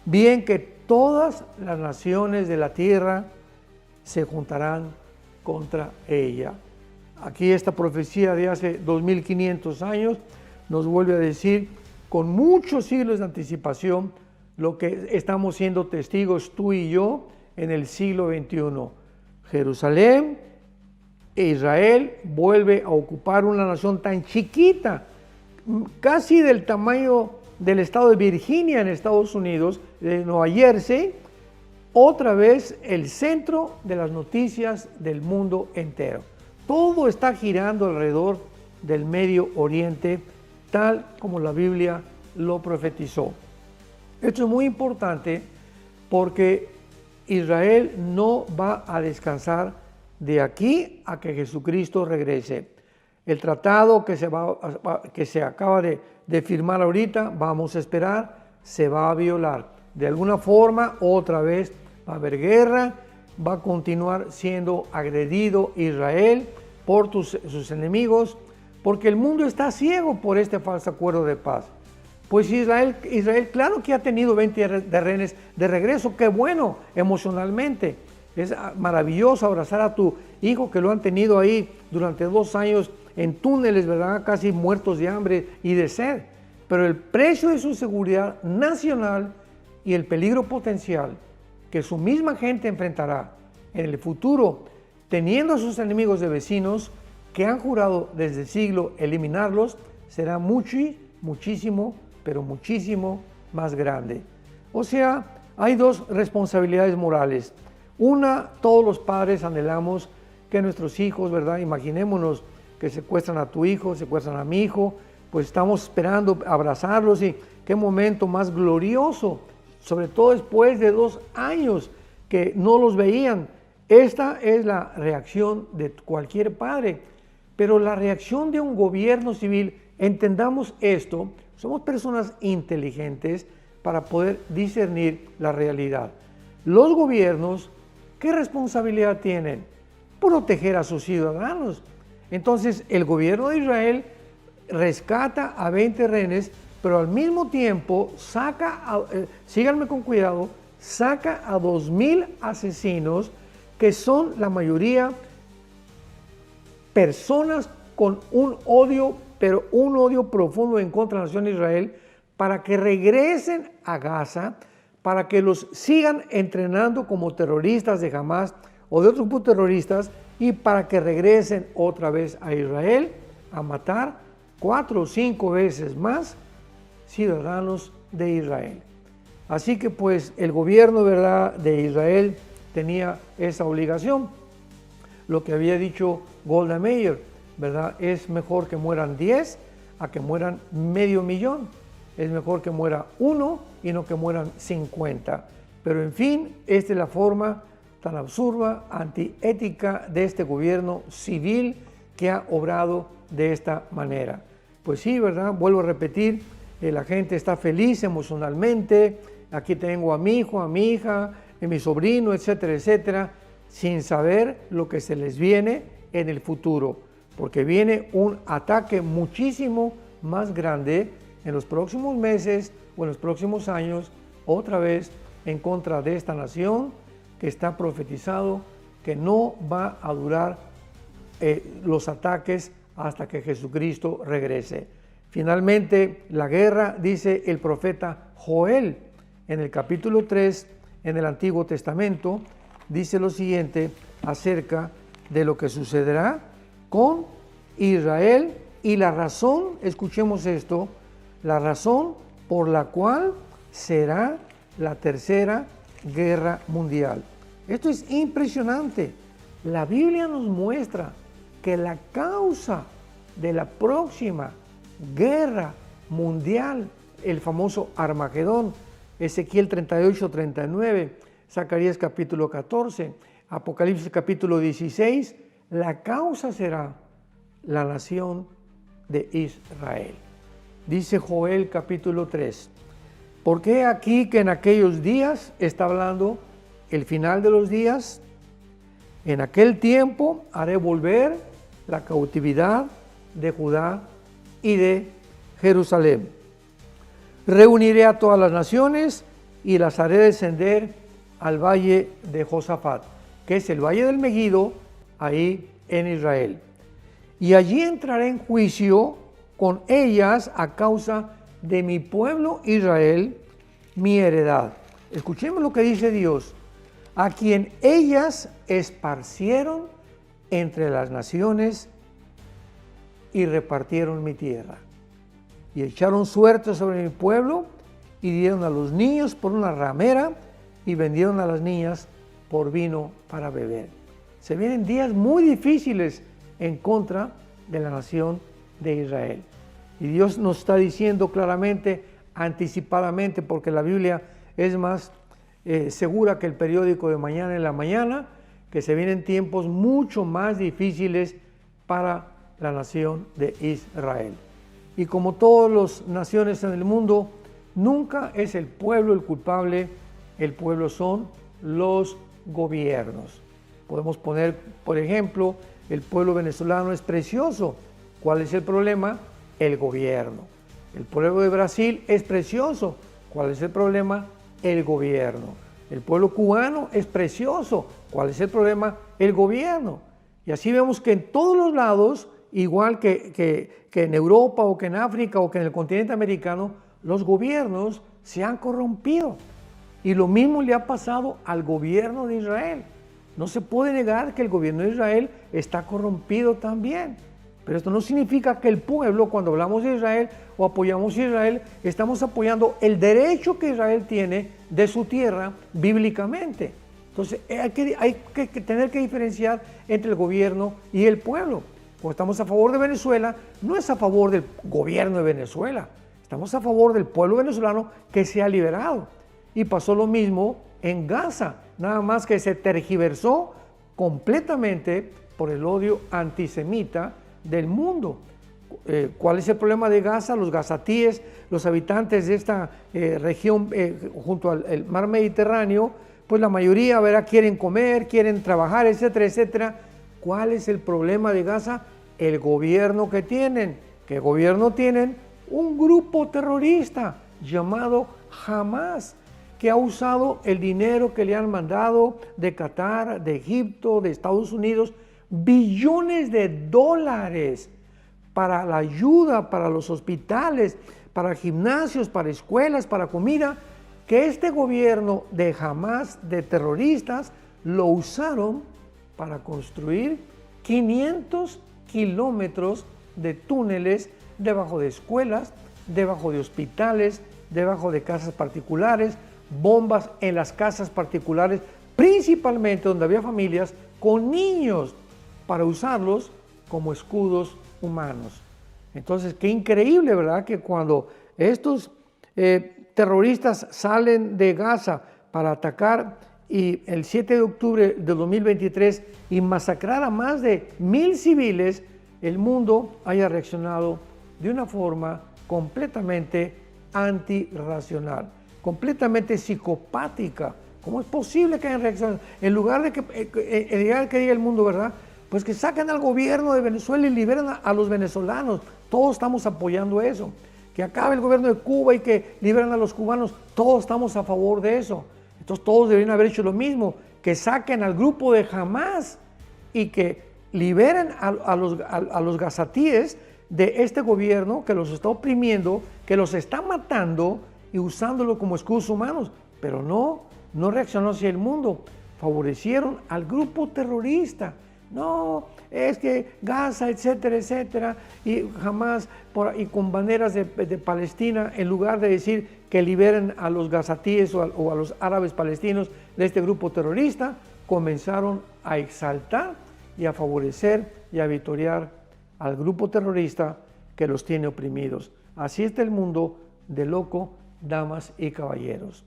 Bien que todas las naciones de la tierra se juntarán contra ella. Aquí esta profecía de hace 2500 años nos vuelve a decir con muchos siglos de anticipación lo que estamos siendo testigos tú y yo en el siglo XXI. Jerusalén e Israel vuelve a ocupar una nación tan chiquita, casi del tamaño del estado de Virginia en Estados Unidos, de Nueva Jersey, otra vez el centro de las noticias del mundo entero. Todo está girando alrededor del Medio Oriente, tal como la Biblia lo profetizó. Esto es muy importante porque Israel no va a descansar de aquí a que Jesucristo regrese. El tratado que se acaba de firmar ahorita, vamos a esperar, se va a violar. De alguna forma, otra vez va a haber guerra, va a continuar siendo agredido Israel por sus enemigos, porque el mundo está ciego por este falso acuerdo de paz. Pues Israel claro que ha tenido 20 rehenes de regreso, qué bueno emocionalmente. Es maravilloso abrazar a tu hijo que lo han tenido ahí durante 2 años en túneles, ¿verdad? Casi muertos de hambre y de sed. Pero el precio de su seguridad nacional y el peligro potencial que su misma gente enfrentará en el futuro, teniendo a sus enemigos de vecinos que han jurado desde el siglo eliminarlos, será muchísimo, pero muchísimo más grande. O sea, hay 2 responsabilidades morales. Una, todos los padres anhelamos que nuestros hijos, ¿verdad? Imaginémonos que secuestran a tu hijo, secuestran a mi hijo, pues estamos esperando abrazarlos y qué momento más glorioso, sobre todo después de 2 años que no los veían. Esta es la reacción de cualquier padre, pero la reacción de un gobierno civil, entendamos esto, somos personas inteligentes para poder discernir la realidad. Los gobiernos, ¿qué responsabilidad tienen? Proteger a sus ciudadanos. Entonces, el gobierno de Israel rescata a 20 rehenes, pero al mismo tiempo síganme con cuidado, saca a 2000 asesinos, que son la mayoría personas con un odio, pero un odio profundo en contra de la nación de Israel, para que regresen a Gaza, para que los sigan entrenando como terroristas de Hamas o de otros grupos terroristas, y para que regresen otra vez a Israel a matar 4 o 5 veces más ciudadanos de Israel. Así que pues el gobierno, ¿verdad?, de Israel tenía esa obligación. Lo que había dicho Golda Meir, ¿verdad?, es mejor que mueran 10 a que mueran 500,000. Es mejor que muera 1 y no que mueran 50. Pero en fin, esta es la forma tan absurda, antiética de este gobierno civil que ha obrado de esta manera. Pues sí, ¿verdad? Vuelvo a repetir, la gente está feliz emocionalmente. Aquí tengo a mi hijo, a mi hija, a mi sobrino, etcétera, etcétera, sin saber lo que se les viene en el futuro, porque viene un ataque muchísimo más grande en los próximos meses o en los próximos años, otra vez en contra de esta nación que está profetizado que no va a durar los ataques hasta que Jesucristo regrese. Finalmente, la guerra, dice el profeta Joel en el capítulo 3 en el Antiguo Testamento, dice lo siguiente acerca de lo que sucederá con Israel y la razón, escuchemos esto, la razón por la cual será la tercera guerra mundial. Esto es impresionante. La Biblia nos muestra que la causa de la próxima guerra mundial, el famoso Armagedón, Ezequiel 38-39, Zacarías capítulo 14, Apocalipsis capítulo 16, la causa será la nación de Israel. Dice Joel capítulo 3, porque aquí que en aquellos días, está hablando el final de los días, en aquel tiempo haré volver la cautividad de Judá y de Jerusalén. Reuniré a todas las naciones y las haré descender al valle de Josafat, que es el valle del Megido, ahí en Israel. Y allí entraré en juicio con ellas a causa de mi pueblo Israel, mi heredad. Escuchemos lo que dice Dios: a quien ellas esparcieron entre las naciones y repartieron mi tierra. Y echaron suerte sobre mi pueblo y dieron a los niños por una ramera y vendieron a las niñas por vino para beber. Se vienen días muy difíciles en contra de la nación de Israel. Y Dios nos está diciendo claramente, anticipadamente, porque la Biblia es más segura que el periódico de mañana en la mañana, que se vienen tiempos mucho más difíciles para la nación de Israel. Y como todas las naciones en el mundo, nunca es el pueblo el culpable, el pueblo son los gobiernos. Podemos poner, por ejemplo, el pueblo venezolano es precioso. ¿Cuál es el problema? El gobierno. El pueblo de Brasil es precioso. ¿Cuál es el problema? El gobierno. El pueblo cubano es precioso. ¿Cuál es el problema? El gobierno. Y así vemos que en todos los lados, igual que en Europa o que en África o que en el continente americano, los gobiernos se han corrompido. Y lo mismo le ha pasado al gobierno de Israel. No se puede negar que el gobierno de Israel está corrompido también. Pero esto no significa que el pueblo, cuando hablamos de Israel o apoyamos a Israel, estamos apoyando el derecho que Israel tiene de su tierra bíblicamente. Entonces hay que tener que diferenciar entre el gobierno y el pueblo. Cuando estamos a favor de Venezuela, no es a favor del gobierno de Venezuela. Estamos a favor del pueblo venezolano que se ha liberado. Y pasó lo mismo en Gaza, nada más que se tergiversó completamente por el odio antisemita del mundo. ¿Cuál es el problema de Gaza? Los gazatíes, los habitantes de esta región junto al mar Mediterráneo, pues la mayoría, ¿verdad?, quieren comer, quieren trabajar, etcétera, etcétera. ¿Cuál es el problema de Gaza? El gobierno que tienen. ¿Qué gobierno tienen? Un grupo terrorista llamado Hamas, que ha usado el dinero que le han mandado de Qatar, de Egipto, de Estados Unidos, billones de dólares para la ayuda, para los hospitales, para gimnasios, para escuelas, para comida, que este gobierno de Hamas, de terroristas, lo usaron para construir 500 kilómetros de túneles debajo de escuelas, debajo de hospitales, debajo de casas particulares, bombas en las casas particulares, principalmente donde había familias con niños, para usarlos como escudos humanos. Entonces, qué increíble, ¿verdad?, que cuando estos terroristas salen de Gaza para atacar y el 7 de octubre de 2023 y masacrar a más de 1000 civiles, el mundo haya reaccionado de una forma completamente antirracional, completamente psicopática. ¿Cómo es posible que hayan reaccionado? En lugar de que diga el mundo, ¿verdad?, pues que saquen al gobierno de Venezuela y liberen a los venezolanos. Todos estamos apoyando eso. Que acabe el gobierno de Cuba y que liberen a los cubanos. Todos estamos a favor de eso. Entonces todos deberían haber hecho lo mismo. Que saquen al grupo de Hamas y que liberen a los gazatíes de este gobierno que los está oprimiendo, que los está matando y usándolo como escudos humanos. Pero no reaccionó hacia el mundo. Favorecieron al grupo terrorista. No, es que Gaza, etcétera, etcétera, y jamás, y con banderas de Palestina, en lugar de decir que liberen a los gazatíes o a los árabes palestinos de este grupo terrorista, comenzaron a exaltar y a favorecer y a victoriar al grupo terrorista que los tiene oprimidos. Así está el mundo de loco, damas y caballeros.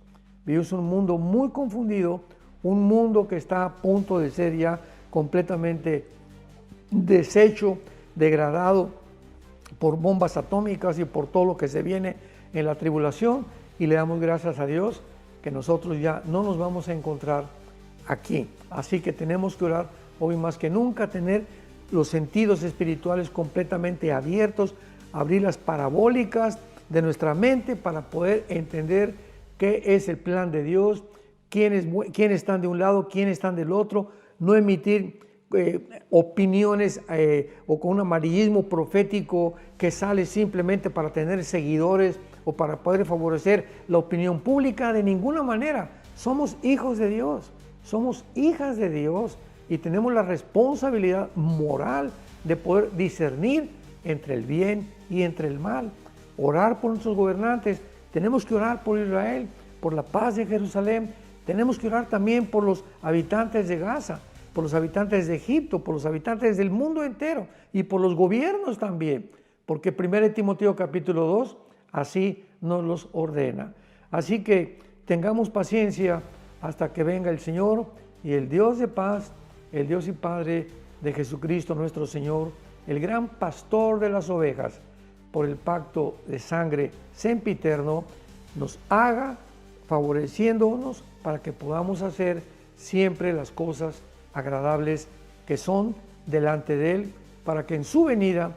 Vivimos un mundo muy confundido, un mundo que está a punto de ser ya completamente deshecho, degradado por bombas atómicas y por todo lo que se viene en la tribulación, y le damos gracias a Dios que nosotros ya no nos vamos a encontrar aquí. Así que tenemos que orar hoy más que nunca, tener los sentidos espirituales completamente abiertos, abrir las parabólicas de nuestra mente para poder entender qué es el plan de Dios, quiénes están de un lado, quiénes están del otro, no emitir opiniones o con un amarillismo profético que sale simplemente para tener seguidores o para poder favorecer la opinión pública. De ninguna manera. Somos hijos de Dios, somos hijas de Dios y tenemos la responsabilidad moral de poder discernir entre el bien y entre el mal. Orar por nuestros gobernantes, tenemos que orar por Israel, por la paz de Jerusalén, tenemos que orar también por los habitantes de Gaza, por los habitantes de Egipto, por los habitantes del mundo entero y por los gobiernos también, porque 1 Timoteo capítulo 2 así nos los ordena. Así que tengamos paciencia hasta que venga el Señor, y el Dios de paz, el Dios y Padre de Jesucristo nuestro Señor, el gran pastor de las ovejas, por el pacto de sangre sempiterno, nos haga favoreciéndonos para que podamos hacer siempre las cosas agradables que son delante de Él, para que en su venida